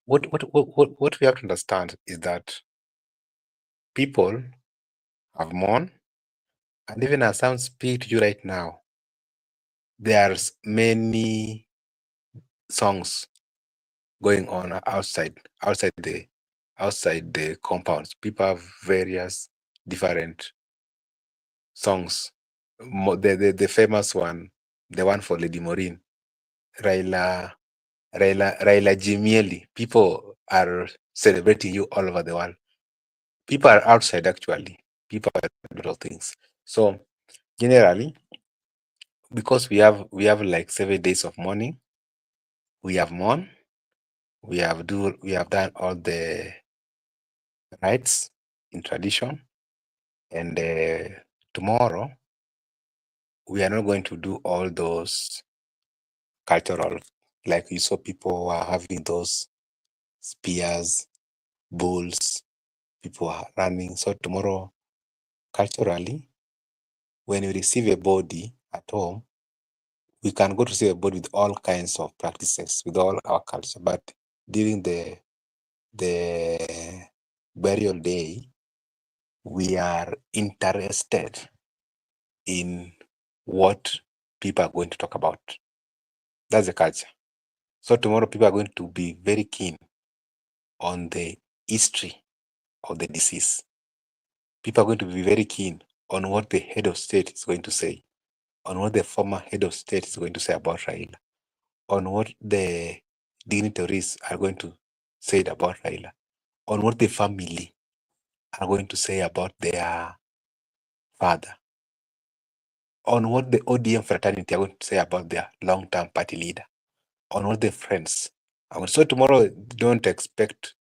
what we have to understand is that people have mourned, and even as I speak to you right now, there's many songs going on outside the compounds. People have various different songs. The famous one, the one for Lady Maureen, Raila Jimieli. People are celebrating you all over the world. People are outside actually. People are doing little things. So generally, because we have like 7 days of mourning, we have mourned, we have done all the rites in tradition, and tomorrow we are not going to do all those cultural, like you saw people are having those spears, bulls, people are running. So tomorrow, culturally, when we receive a body at home, we can go to see a body with all kinds of practices, with all our culture. But during the burial day, we are interested in what people are going to talk about. That's the culture. So tomorrow people are going to be very keen on the history of the disease. People are going to be very keen on what the head of state is going to say, on what the former head of state is going to say about Raila, on what the dignitaries are going to say about Raila, on what the family are going to say about their father, on what the ODM fraternity are going to say about their long-term party leader, on what the friends. So tomorrow, don't expect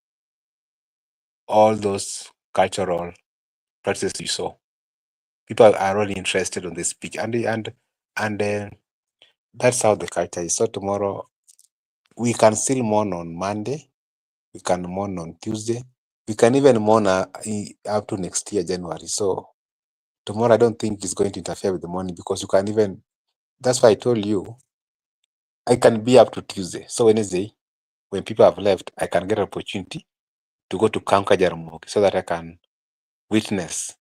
all those cultural practices you saw. People are really interested in this speech, and that's how the culture is. So tomorrow, we can still mourn on Monday, we can mourn on Tuesday, we can even mourn up to next year, January. So tomorrow, I don't think it's going to interfere with the morning, because you can even, that's why I told you, I can be up to Tuesday. So Wednesday, when people have left, I can get an opportunity to go to Kanka Jaramogi so that I can witness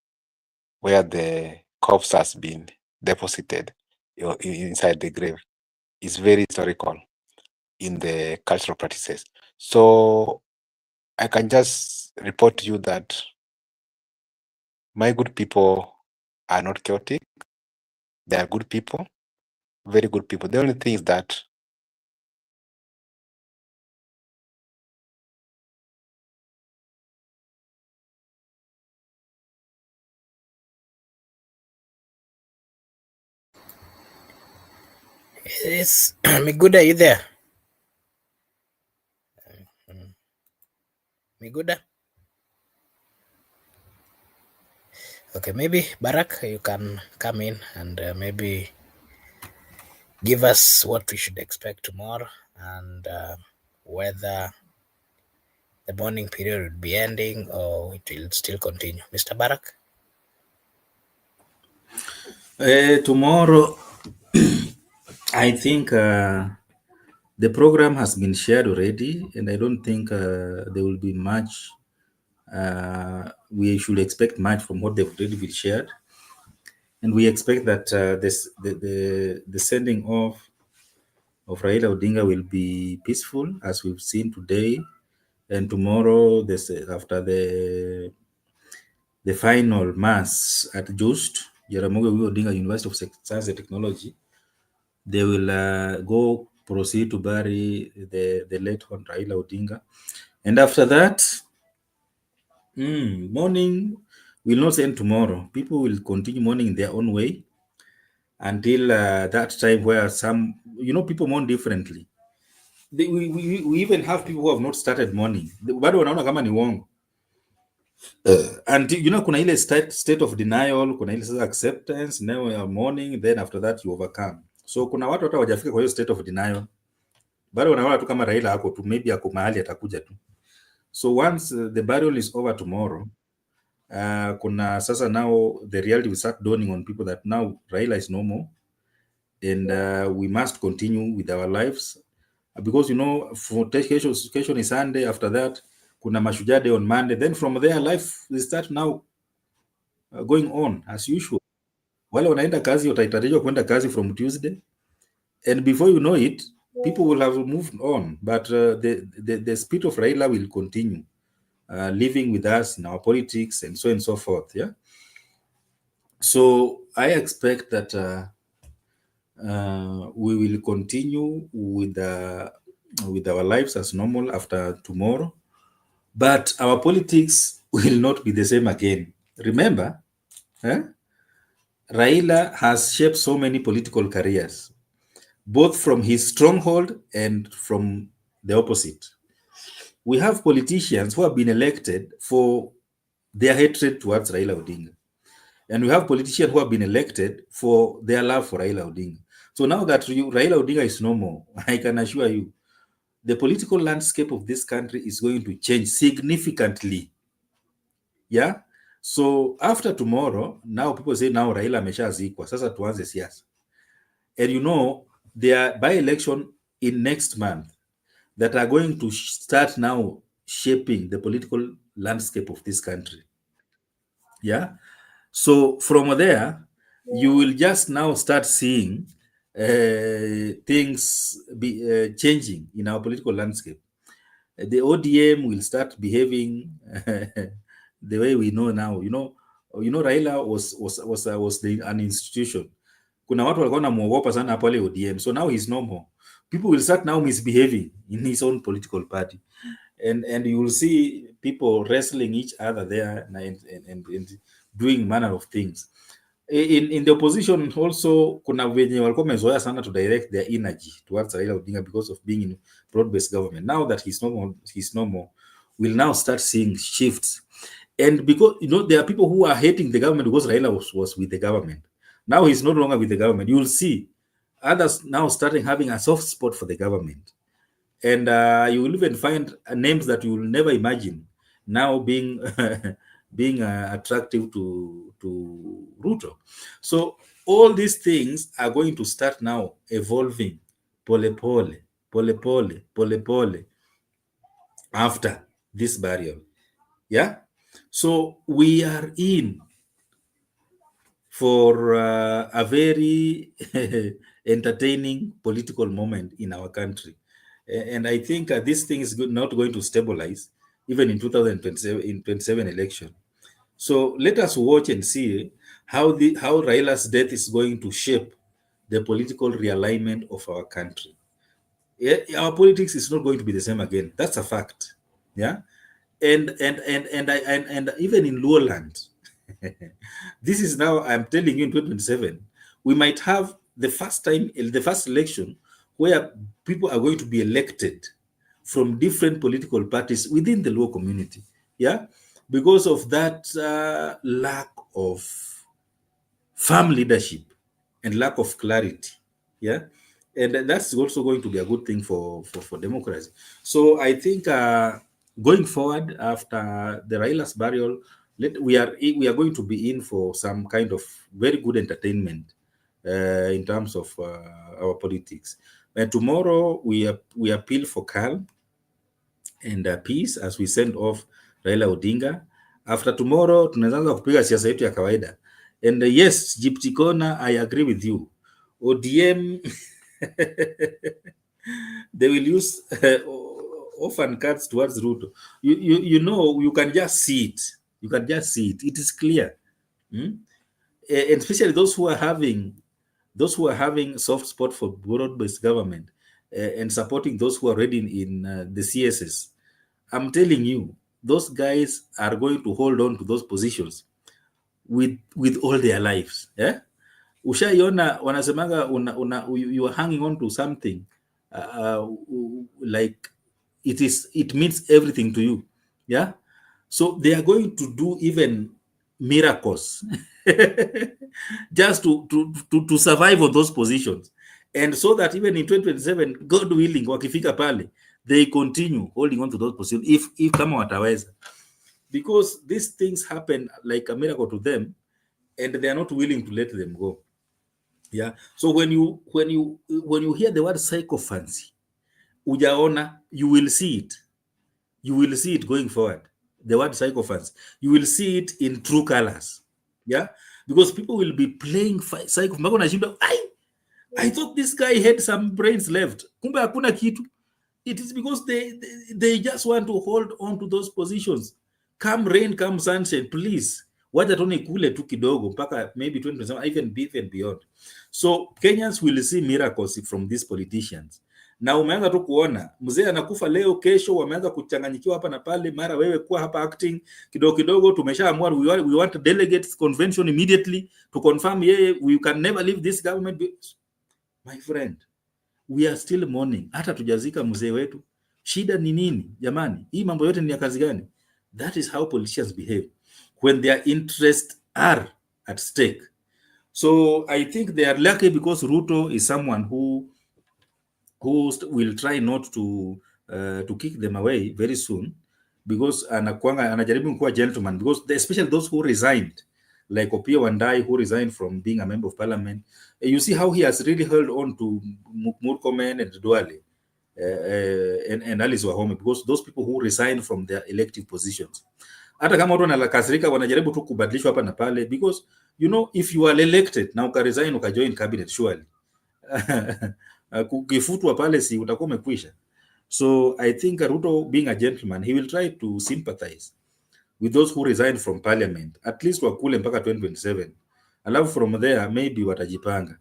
where the corpse has been deposited inside the grave. It's very historical in the cultural practices. So I can just report to you that my good people are not chaotic. They are good people, very good people. The only thing is that It's Miguda, you there? Miguda? Okay, maybe Barak, you can come in and maybe give us what we should expect tomorrow, and whether the morning period will be ending or it will still continue. Mr. Barak? Tomorrow, I think the program has been shared already, and I don't think there will be much We should expect much from what they've already been shared, and we expect that the sending off of Raila Odinga will be peaceful, as we've seen today, and tomorrow. This after the final mass at Just Jaramogi Odinga University of Science and Technology, they will go proceed to bury the late one Raila Odinga, and after that, mourning will not end tomorrow. People will continue mourning in their own way until that time where some, people mourn differently. We even have people who have not started mourning, bado wanaona kama ni uongo. And kuna ile state of denial, kuna ile sasa acceptance, now you are mourning, then after that you overcome. So kuna watu hata wajafika kwa hiyo state of denial, bado wanaona tu kama Raila ako tu, maybe ako mahali atakuja tu. So once the burial is over tomorrow, kuna sasa now the reality will start dawning on people that now Raila is no more, and we must continue with our lives, because for kesho is Sunday. After that kuna Mashujaa Day on Monday, then from there life will start now going on as usual. Wale wanaenda kazi watahitajika kwenda kazi from Tuesday, and before you know it, people will have moved on, but the spirit of Raila will continue living with us in our politics and so on and so forth. Yeah. So I expect that we will continue with our lives as normal after tomorrow, but our politics will not be the same again. Remember, Raila has shaped so many political careers, both from his stronghold and from the opposite. We have politicians who have been elected for their hatred towards Raila Odinga, and we have politicians who have been elected for their love for Raila Odinga. So now that Raila Odinga is no more, I can assure you, the political landscape of this country is going to change significantly. Yeah. So after tomorrow, now people say now Raila ameshazikwa, sasa tuanze siasa. And there are by-election in next month that are going to start now shaping the political landscape of this country. Yeah. So from there, you will just now start seeing things be changing in our political landscape. The ODM will start behaving the way we know now. Raila was an institution. Kuna watu walikuwa wanamuogopa sana pale ODM. So now he's no more. People will start now misbehaving in his own political party. And you will see people wrestling each other there and doing manner of things. In the opposition also, kuna venye walikuwa wamezoea sana to direct their energy towards Raila Odinga because of being in broad-based government. Now that he's no more, we'll now start seeing shifts. And because there are people who are hating the government because Raila was with the government. Now he's no longer with the government. You will see others now starting having a soft spot for the government. And you will even find names that you will never imagine now being being attractive to Ruto. So all these things are going to start now evolving pole pole after this burial. Yeah. So we are in for a very entertaining political moment in our country. And I think this thing is not going to stabilize even in 2027 election. So let us watch and see how Raila's death is going to shape the political realignment of our country. Our politics is not going to be the same again. That's a fact. Yeah. And even in Lowland, this is now, I'm telling you, in 2027, we might have the first election where people are going to be elected from different political parties within the Luo community. Yeah. Because of that lack of firm leadership and lack of clarity. Yeah. And that's also going to be a good thing for democracy. So I think going forward after the Raila's burial, we are going to be in for some kind of very good entertainment in terms of our politics. And tomorrow we appeal for calm and peace as we send off Raila Odinga. After tomorrow tunaanza kupiga siasa yetu ya kawaida. And yes, Gypsy Corner, I agree with you. ODM they will use orphan cards towards Ruto. You know, you can just see it. You can just see it. It is clear. And especially those who are having soft spot for broad-based government and supporting those who are already in the CSS. I'm telling you, those guys are going to hold on to those positions with all their lives. Yeah? Ushaiona wanasemanga you are hanging on to something like it means everything to you. Yeah. So they are going to do even miracles just to survive on those positions, and so that even in 2027, God willing, wakifika pale, they continue holding on to those positions if kama wataweza, because these things happen like a miracle to them, and they are not willing to let them go. Yeah. So when you hear the word psychophancy, ujaona, you will see it. You will see it going forward. The word psychophancy, you will see it in true colors. Yeah, because people will be playing psycho. I thought this guy had some brains left. Kumbe hakuna kitu. It is because they just want to hold on to those positions. Come rain, come sunshine, please. Wacha tuone kule tu kidogo mpaka maybe 2027, even beyond. So Kenyans will see miracles from these politicians. Na umeanza tu kuona mzee anakufa leo, kesho wameanza kuchanganyikiwa hapa na pale, mara wewe kuwa hapa acting kidogo kidogo. Tumeshaamua we want delegates convention immediately to confirm we can never leave this government. My friend, we are still mourning. Hata tujazika mzee wetu. Shida ni nini jamani? Hii mambo yote ni ya kazi gani? That is how politicians behave when their interests are at stake. So I think they are lucky because Ruto is someone who will try not to kick them away very soon, because anajaribu kuwa gentleman, because especially those who resigned, like Opiyo Wandayi, who resigned from being a member of parliament. You see how he has really held on to Murkomen and Duale and Alice Wahome, because those people who resigned from their elective positions, hata kama watu wanakasirika, wanajaribu tu kubadilishwa hapa na pale, because you know, if you are elected na ukaresign ukajoin cabinet, surely kukifutwa pale, si utakuwa umekwisha. So I think Ruto, being a gentleman, he will try to sympathize with those who resigned from parliament, at least wakule mpaka 2027, alafu from there maybe watajipanga.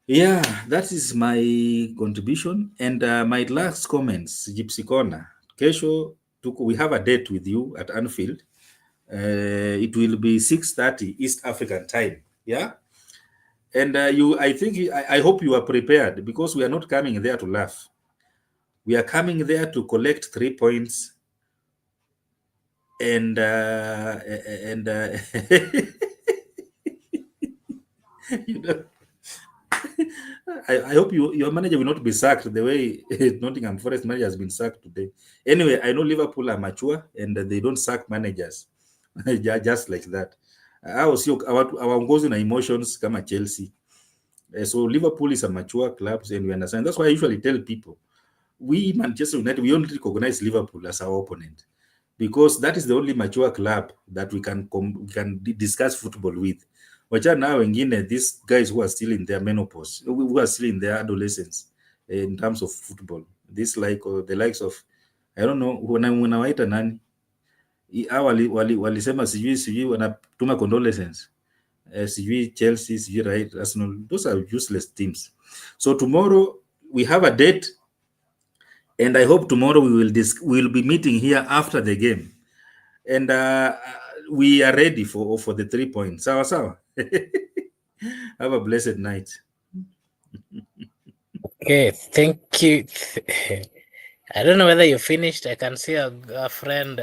Yeah, that is my contribution. And my last comments, Gypsy Corner, kesho we have a date with you at Anfield. It will be 6:30 East African time. Yeah. And I hope you are prepared, because we are not coming there to laugh. We are coming there to collect 3 points. And you know, I hope your manager will not be sacked the way Nottingham Forest manager has been sacked today. Anyway, I know Liverpool are mature and they don't sack managers just like that. Hawaongozwi na emotions kama Chelsea. So Liverpool is a mature club, and we understand. That's why I usually tell people, we Manchester United, we only recognize Liverpool as our opponent, because that is the only mature club that we can discuss football with. Wacha now wengine, these guys who are still in their menopause, who are still in their adolescence in terms of football. This like the likes of, I don't know, wanawaita nani? Walisema sijui wanatuma condolences. Sijui Chelsea, sijui right, Arsenal. Those are useless teams. So tomorrow we have a date, and I hope tomorrow we will be meeting here after the game, and we are ready for the 3 points. Sawa. Have a blessed night. Okay, thank you. I don't know whether you finished. I can see a friend.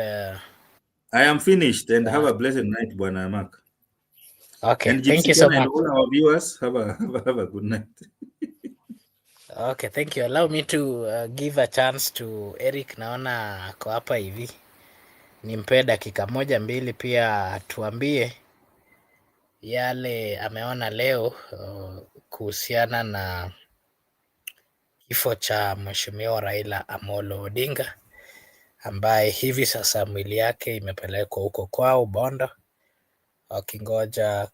I am finished, and have a blessed night, Bwana Mark. Okay, And thank Gypsy you so Corner much. and all our viewers, have a good night. Okay, thank you. Allow me to give a chance to Eric. Naona ako hapa hivi, nimpe dakika moja mbili, pia tuambie yale ameona leo kuhusiana na kifo cha Mheshimiwa Raila Amolo Odinga, ambaye hivi sasa mwili yake imepelekwa huko kwao Bondo, wakingoja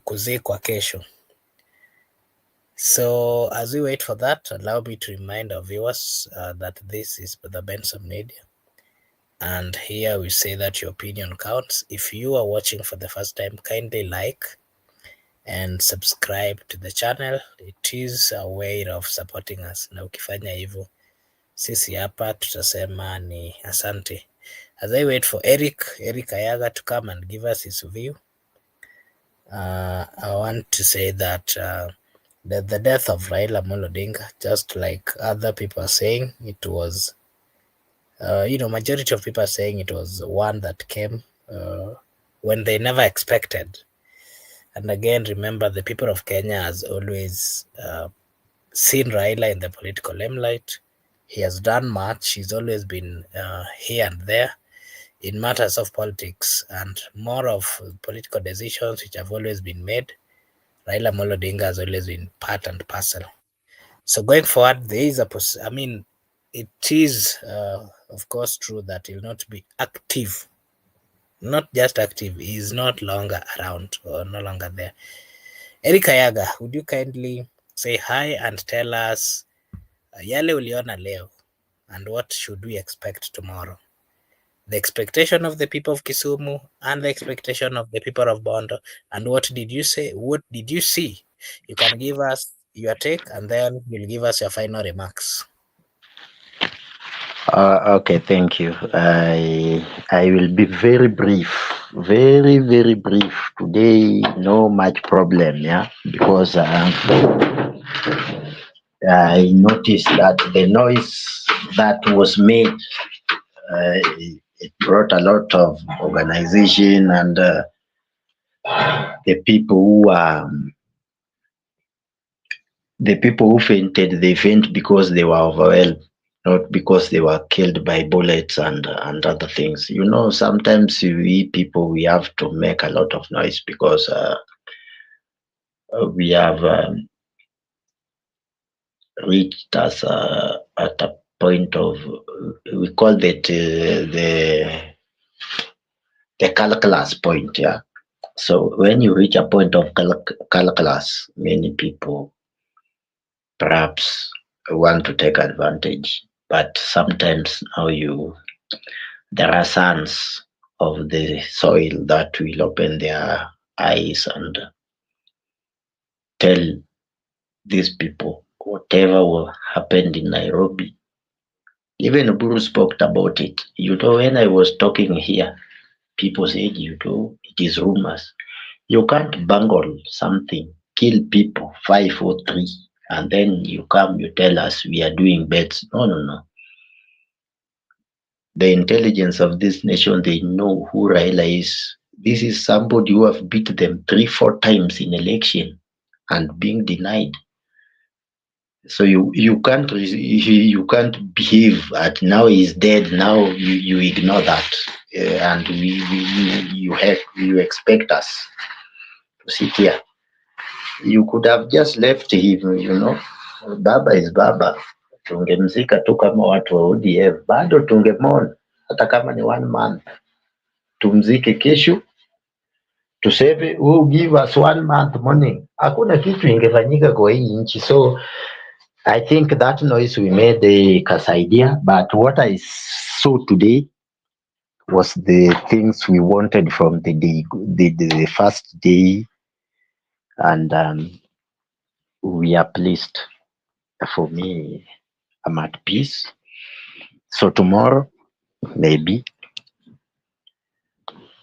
kuzikwa kesho. So as we wait for that, allow me to remind our viewers that this is the Benson Media. And here we say that your opinion counts. If you are watching for the first time, kindly like and subscribe to the channel. It is a way of supporting us. Na ukifanya hivyo, sisi hapa tutasema ni asante. As I wait for Eric Ayaga to come and give us his view, I want to say that the death of Raila Odinga, just like other people are saying, it was, majority of people are saying it was one that came when they never expected. And again, remember, the people of Kenya has always seen Raila in the political limelight. He has done much. He's always been here and there in matters of politics and more of political decisions which have always been made. Raila Odinga has always been part and parcel. So going forward, there is it is of course true that he will not be active. Not just active, he is not longer around or no longer there. Eric Ayaga, would you kindly say hi and tell us yale uliona leo and what should we expect tomorrow? The expectation of the people of Kisumu and the expectation of the people of Bondo. And what did you say? What did you see? You can give us your take and then you'll give us your final remarks. Okay, thank you. I will be very brief, very brief today. No much problem, yeah, because I noticed that the noise that was made, it brought a lot of organization and the people who fainted, they faint because they were overwhelmed, not because they were killed by bullets and other things. You know, sometimes we people, we have to make a lot of noise because we have reached us at a point of, we call it the calculus point, yeah. So when you reach a point of calculus, many people perhaps want to take advantage, but sometimes now there are sons of the soil that will open their eyes and tell these people whatever happened in Nairobi. Even Buru spoke about it. You know, when I was talking here, people said, you know, it is rumors. You can't bungle something, kill people, 5 or 3, and then you come, you tell us we are doing bets. No. The intelligence of this nation, they know who Raila is. This is somebody who have beat them 3-4 times in election and being denied. So you can't behave at now he's dead. Now you ignore that, and you expect us to sit here. You could have just left him, you know. Baba is baba. Tungemzika tu kama watu wa ODM, bado tungemona hata kama ni 1 month. Tumzike kesho, tuseme who give us 1 month money. Hakuna kitu ingefanyika kwa hii nchi. So I think that noise we made kasaidia, but what I saw today was the things we wanted from the first day, and we are pleased. For me, I'm at peace. So tomorrow, maybe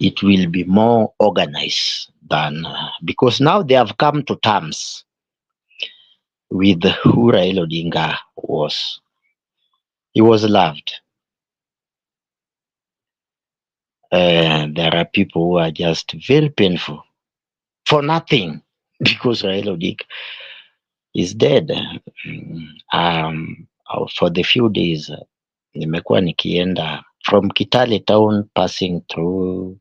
it will be more organized than because now they have come to terms with who Raila Odinga was. He was loved. There are people who are just very painful for nothing because Raila Odinga is dead. For the few days, nimekuwa nikienda from Kitale town, passing through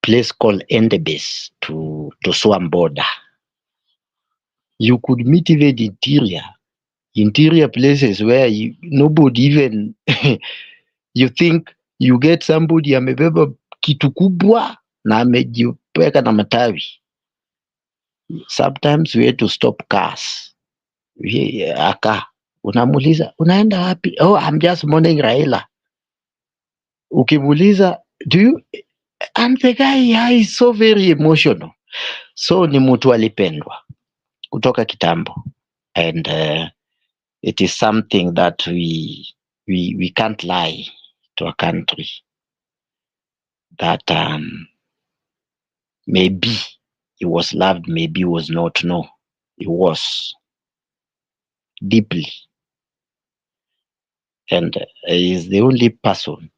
place called Endebess to Swam border. You could meet even the interior interior places where nobody even you think you get somebody amebeba kitu kubwa na amejiweka na matawi. Sometimes we had to stop cars. Unamuuliza unaenda wapi? Oh, I'm just mourning Raila. Ukimuuliza do you, and the guy is so very emotional. So ni mtu alipendwa kutoka kitambo, and it is something that we can't lie to a country that maybe he was loved, maybe he was not. No, he was deeply, and he is the only person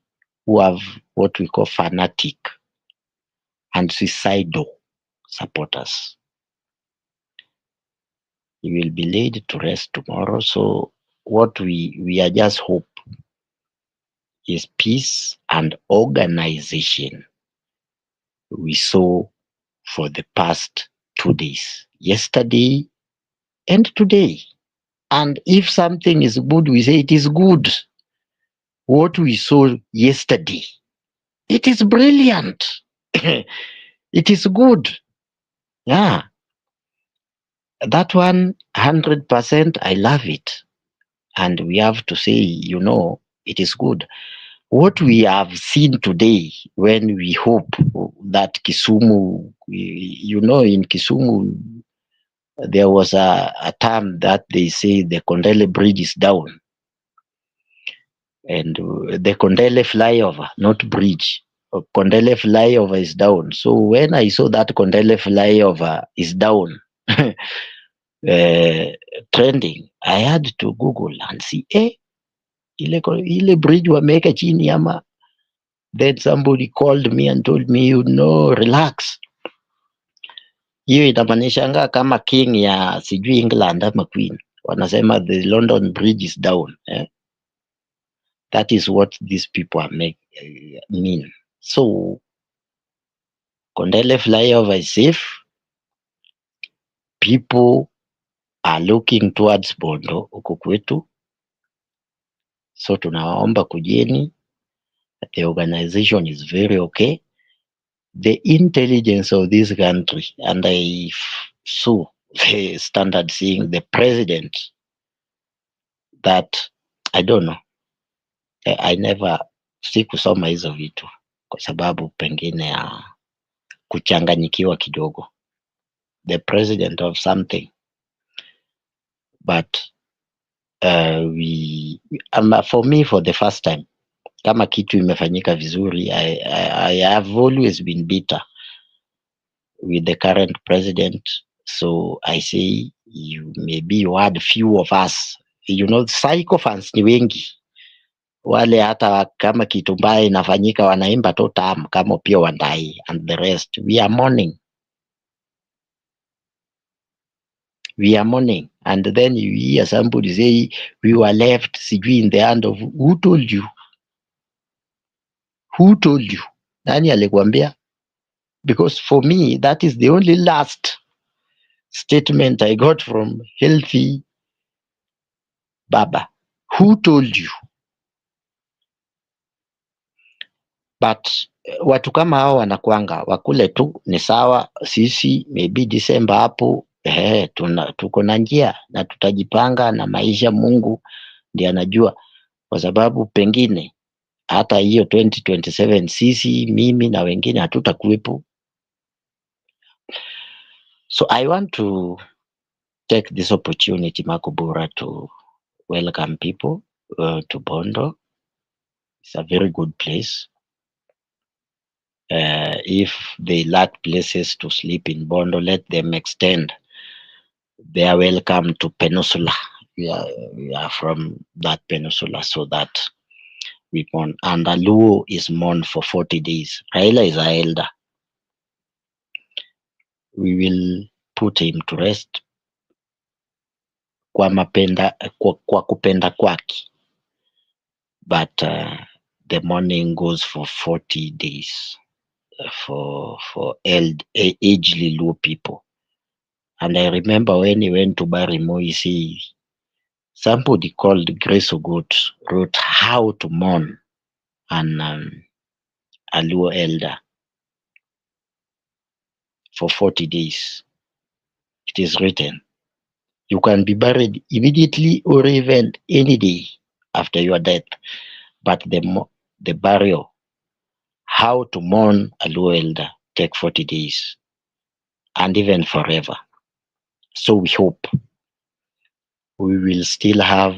who have what we call fanatic and suicidal supporters. He will be laid to rest tomorrow. So what we are just hope is peace and organization. We saw for the past 2 days, yesterday and today. And if something is good, we say it is good. What we saw yesterday, it is brilliant. It is good. Yeah. That 100%, I love it. And we have to say, it is good. What we have seen today, when we hope that Kisumu, in Kisumu, there was a term that they say the Kondele Bridge is down. And the Kondele flyover, not bridge, Kondele flyover is down. So when I saw that Kondele flyover is down, trending, I had to Google and see, ile bridge wameka chini ama. Then somebody called me and told me, relax. Hiyo inamaanishanga kama king ya sijui England ama queen. Wanasema the London Bridge is down. That is what these people mean. So, Kondele flyover is safe. People are looking towards Bondo huku kwetu. So tunawaomba kujeni. The organization is very okay. The intelligence of this country, and I saw the standard seeing the president that I don't know. I never sikusoma hizo vitu kwa sababu pengine ya kuchanganyikiwa kidogo. The president of something, but for me, for the first time, kama kitu imefanyika vizuri, I have always been bitter with the current president. So I say, maybe you had few of us, psychophants ni wengi, wale hata kama kitu mbaya inafanyika wanaimba tu tamu kama pia Wandai and the rest. We are mourning, and then you hear somebody say we were left sijui in the hand of who told you? Nani alikwambia? Because for me, that is the only last statement I got from healthy Baba. Who told you? But watu kama hao wanakuanga wakule tu ni sawa. Sisi maybe December hapo tuko na njia na tutajipanga na maisha. Mungu ndiye anajua, kwa sababu pengine hata hiyo 2027 sisi, mimi na wengine hatutakuwepo. So I want to take this opportunity, Makubura, to welcome people to Bondo. It's a very good place. If they lack places to sleep in Bondo, let them extend their welcome to Peninsula. We are from that peninsula, so that we mourn. And Aluo is mourned for 40 days. Raila is our elder. We will put him to rest kwa kupenda kwake. But the mourning goes for 40 days for aged Luo people. And I remember when he went to bury Moi, he Somebody called Grace Ogot wrote how to mourn an Aluo elder for 40 days. It is written, you can be buried immediately or even any day after your death, but the burial, how to mourn a Luo elder, take 40 days and even forever. So we hope we will still have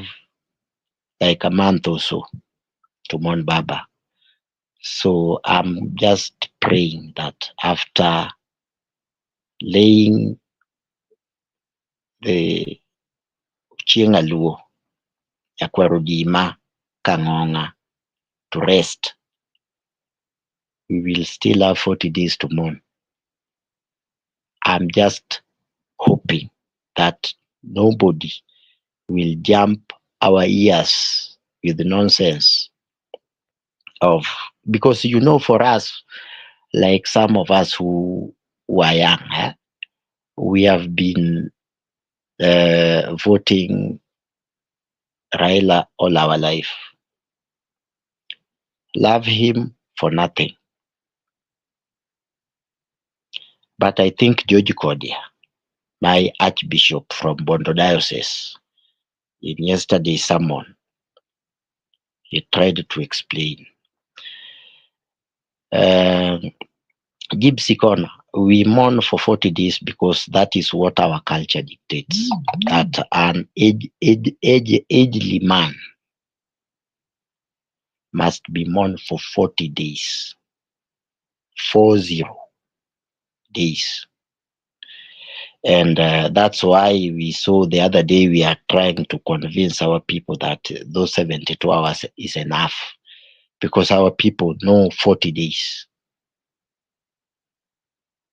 like a month or so to mourn Baba. So I'm just praying that after laying the Chieng Aluo, Yakwarudima, Kangonga to rest, we will still have 40 days to mourn. I'm just hoping that nobody will jump our ears with the nonsense of, because for us, like some of us who are young, we have been voting Raila all our life. Love him for nothing. But I think George Kodia, my Archbishop from Bondo Diocese, in yesterday's sermon, he tried to explain. Gypsy corner, we mourn for 40 days because that is what our culture dictates. That an agedly man must be mourned for 40 days. 40 days. And that's why we saw the other day we are trying to convince our people that those 72 hours is enough, because our people know 40 days.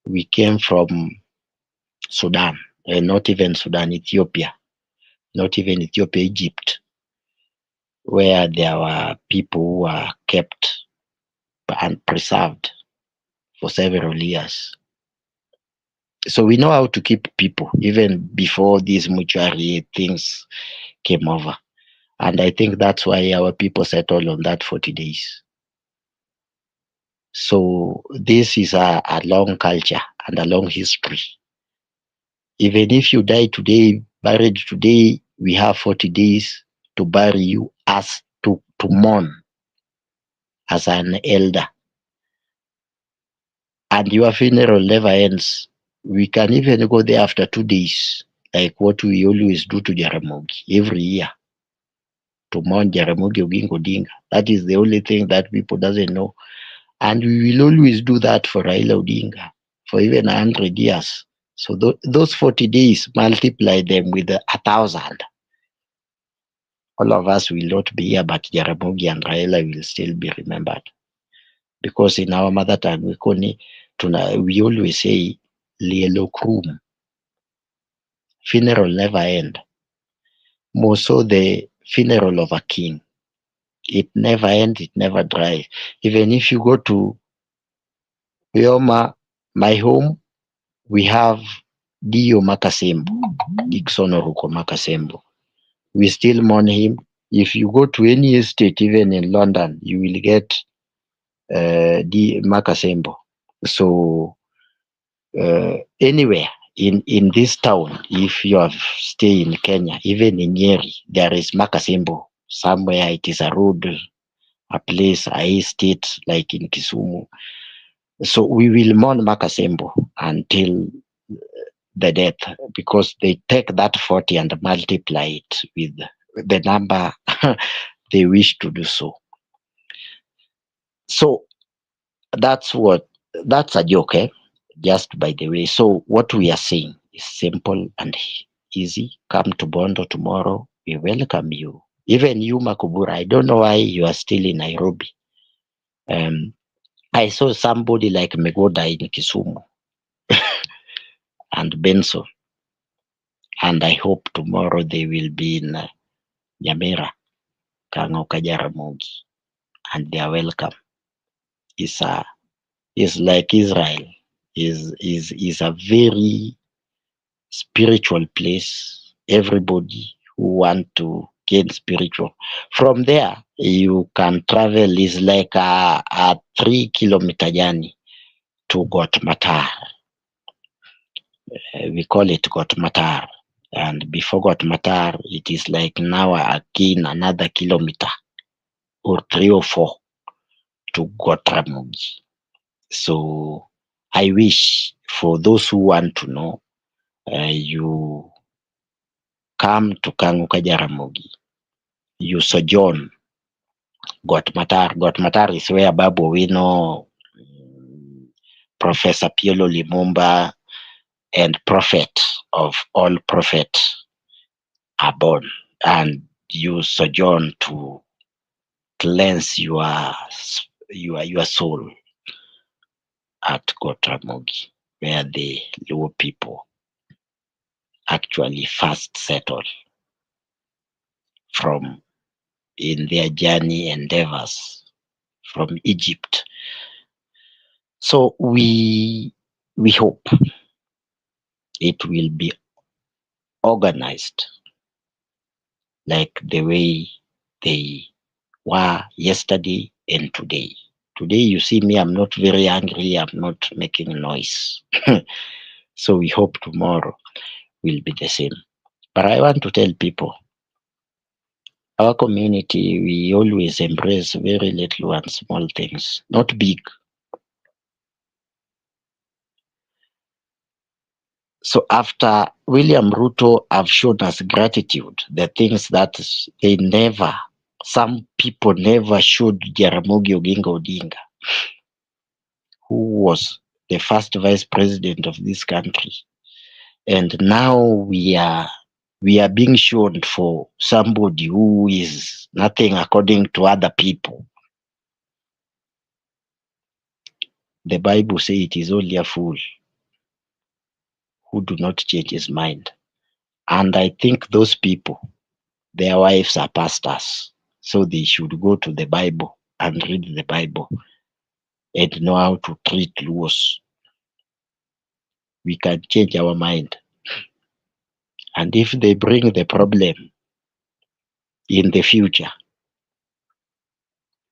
We came from Sudan, not even Sudan, Ethiopia, not even Ethiopia, Egypt, where there were people who were kept and preserved for several years. So we know how to keep people even before these mortuary things came over. And I think that's why our people settled on that 40 days. So this is a long culture and a long history. Even if you die today, buried today, we have 40 days to bury you as to mourn as an elder. And your funeral never ends. We can even go there after 2 days, like what we always do to Jaramogi every year, to mourn Jaramogi Oginga Odinga. That is the only thing that people doesn't know. And we will always do that for Raila Odinga for even 100 years. So those 40 days, multiply them with 1,000. All of us will not be here, but Jaramogi and Raila will still be remembered. Because in our mother tongue, we always say, Lielo Krum. Funeral never end. More so the funeral of a king. It never ends, it never dries. Even if you go to Yoma, my home, we have Dio Makasembo, Dixon Oruko Makasembo. We still mourn him. If you go to any estate, even in London, you will get Di Makasembo. So anywhere in this town, if you have stay in Kenya, even in Nyeri, there is Makasembo. Somewhere it is a road, a place, a estate like in Kisumu. So we will mourn Makasembo until the death, because they take that 40 and multiply it with the number they wish to do so. So that's a joke, just by the way. So what we are saying is simple and easy. Come to Bondo tomorrow. We welcome you. Even you, Makubura, I don't know why you are still in Nairobi. I saw somebody like Megoda in Kisumu and Benson. And I hope tomorrow they will be in Nyamira, Kangoka Jaramogi, and they are welcome. It's like Israel. Is a very spiritual place. Everybody who want to gain spiritual. From there, you can travel is like a 3 kilometer journey to Gotmatar. We call it Gotmatar. And before Gotmatar, it is like now again another kilometer or 3 or 4 to Gotramugi. So I wish for those who want to know, you come to Kanguka Jaramogi. You sojourn Gotmatar. Gotmatar is where Babu Wino, Professor Pielo Limumba, and prophet of all prophets are born. And you sojourn to cleanse your soul at Gotramogi, where the Luo people actually first settled from in their journey endeavors from Egypt. So we hope it will be organized like the way they were yesterday and today. Today, you see me, I'm not very angry, I'm not making noise. So we hope tomorrow will be the same. But I want to tell people, our community, we always embrace very little and small things, not big. So after William Ruto have shown us gratitude, the things that some people never showed Jaramogi Oginga Odinga, who was the first vice president of this country. And now we are being shown for somebody who is nothing according to other people. The Bible says it is only a fool who do not change his mind. And I think those people, their wives are pastors, so they should go to the Bible and read the Bible and know how to treat laws. We can change our mind. And if they bring the problem in the future,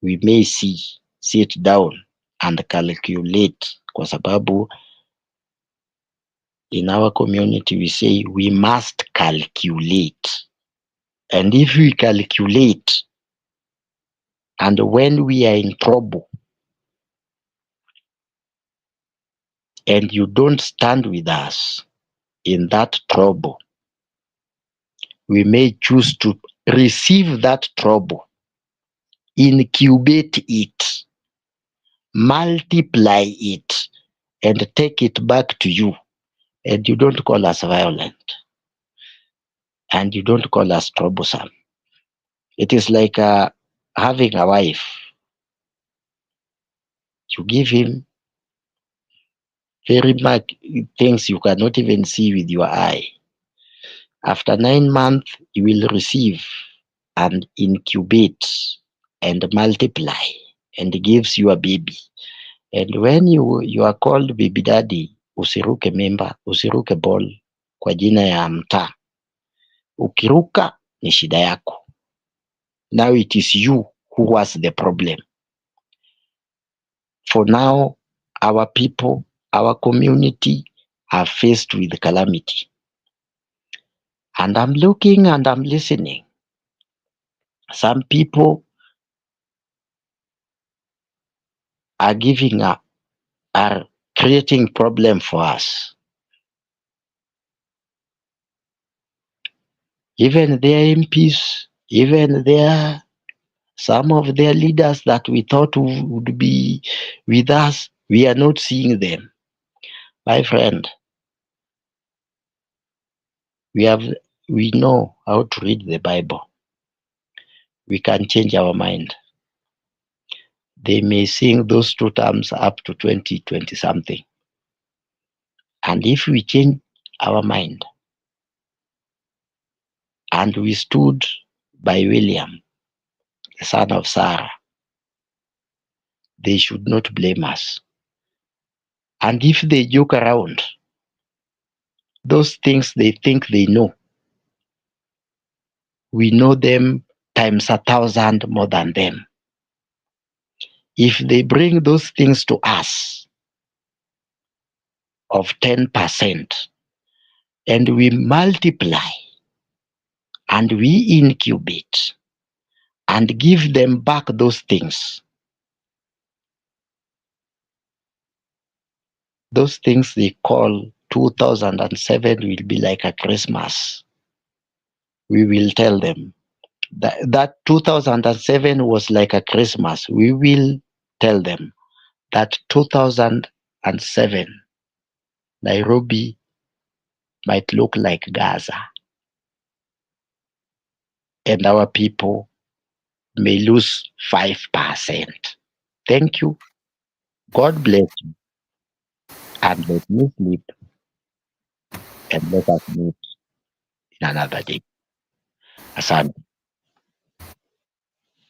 we may sit down and calculate, kwa sababu in our community we say we must calculate. And if we calculate, and when we are in trouble, and you don't stand with us in that trouble, we may choose to receive that trouble, incubate it, multiply it, and take it back to you. And you don't call us violent, and you don't call us troublesome. It is like having a wife. You give him very much things you cannot even see with your eye. After 9 months, you will receive and incubate and multiply and gives you a baby. And when you are called baby daddy, usiruke memba, usiruke ball kwa jina ya mtaa. Ukiruka ni shida yako. Now it is you who was the problem. For now, our people, our community are faced with calamity. And I'm looking and I'm listening. Some people are are creating problem for us. Even their MPs, even some of their leaders that we thought would be with us, we are not seeing them. My friend, we know how to read the Bible. We can change our mind. They may sing those 2 terms up to 2020 something. And if we change our mind and we stood by William, the son of Sarah, they should not blame us. And if they joke around, those things they think they know, we know them times 1,000 more than them. If they bring those things to us of 10% and we multiply and we incubate and give them back those things they call 2007 will be like a Christmas. We will tell them that 2007 was like a Christmas. We will tell them that 2007 Nairobi might look like Gaza, and our people may lose 5%. Thank you. God bless you. And let me sleep and let us meet in another day. Asante.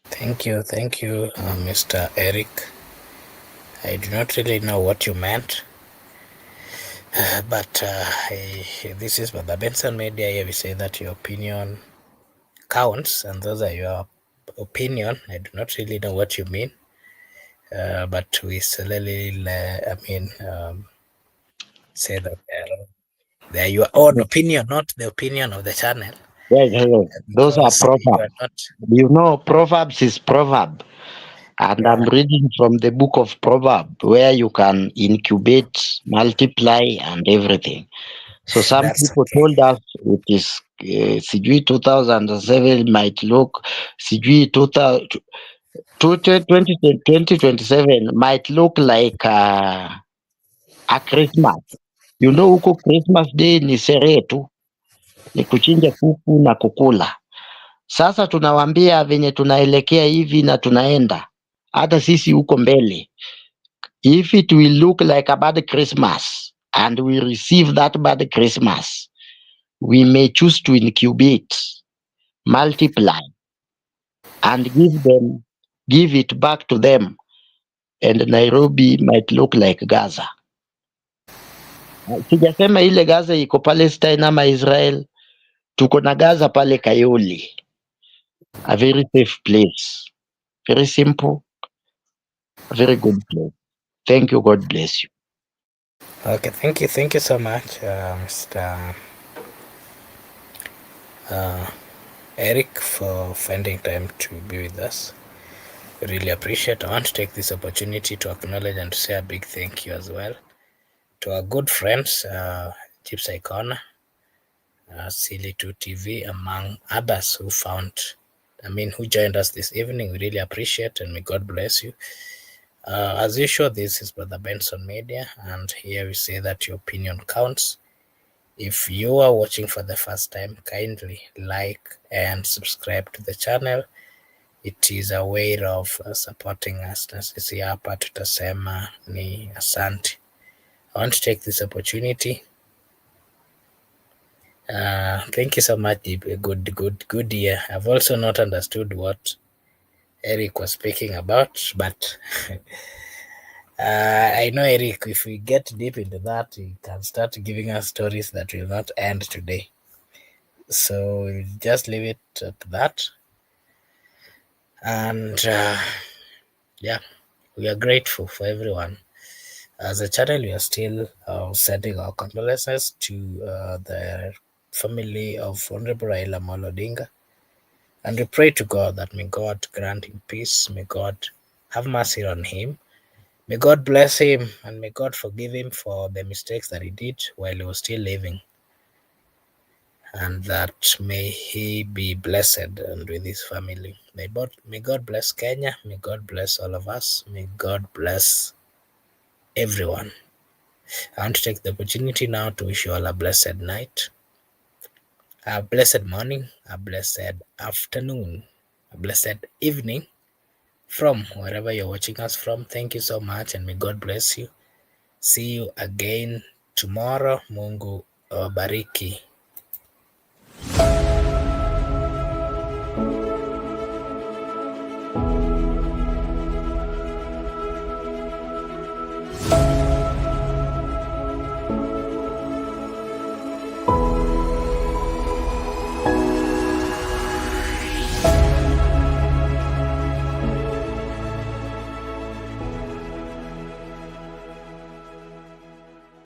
Thank you, Mr. Eric. I do not really know what you meant, but this is the Benson Media. Here we say that your opinion counts, and those are your opinion. I do not really know what you mean, but we solely, say that they are your own opinion, not the opinion of the channel. Yes. Those are Because you proverbs. are not. You know, Proverbs is proverb. And I'm Yeah, reading from the book of Proverbs where you can incubate, multiply, and everything. So some that's people okay. told us it is sijui 2007 might look, sijui 2027 might look like a Christmas. You know, huko Christmas day ni sherehe tu, ni kuchinja kuku na kukula. Sasa tunawaambia venye tunaelekea hivi na tunaenda hata sisi huko mbele. If it will look like a bad Christmas and we receive that bad Christmas, we may choose to incubate, multiply, and give it back to them. And Nairobi might look like Gaza. Sijasema ile Gaza iko Palestine ama Israel. Tuko na Gaza pale Kayoli. A very safe place. Very simple. A very good place. Thank you. God bless you. Okay, thank you so much, Mr. Eric, for finding time to be with us. Really appreciate. I want to take this opportunity to acknowledge and to say a big thank you as well to our good friends, Chips Icona, Silly2 TV, among others who joined us this evening. We really appreciate, and may God bless you. As usual, this is Brother Benson Media, and here we say that your opinion counts. If you are watching for the first time, kindly like and subscribe to the channel. It is a way of supporting us. Na sisi hapa tutasema ni asante. I want to take this opportunity. Thank you so much. Good year. I've also not understood what Eric was speaking about, but I know Eric, if we get deep into that, he can start giving us stories that will not end today. So we'll just leave it at that. And yeah, we are grateful for everyone. As a channel, we are still sending our condolences to the family of Honorable Raila Odinga. And we pray to God that may God grant him peace, may God have mercy on him, may God bless him, and may God forgive him for the mistakes that he did while he was still living. And that may he be blessed and with his family. May God bless Kenya, may God bless all of us, may God bless everyone. I want to take the opportunity now to wish you all a blessed night, a blessed morning, a blessed afternoon, a blessed evening from wherever you're watching us from. Thank you so much, and may God bless you. See you again tomorrow. Mungu awabariki.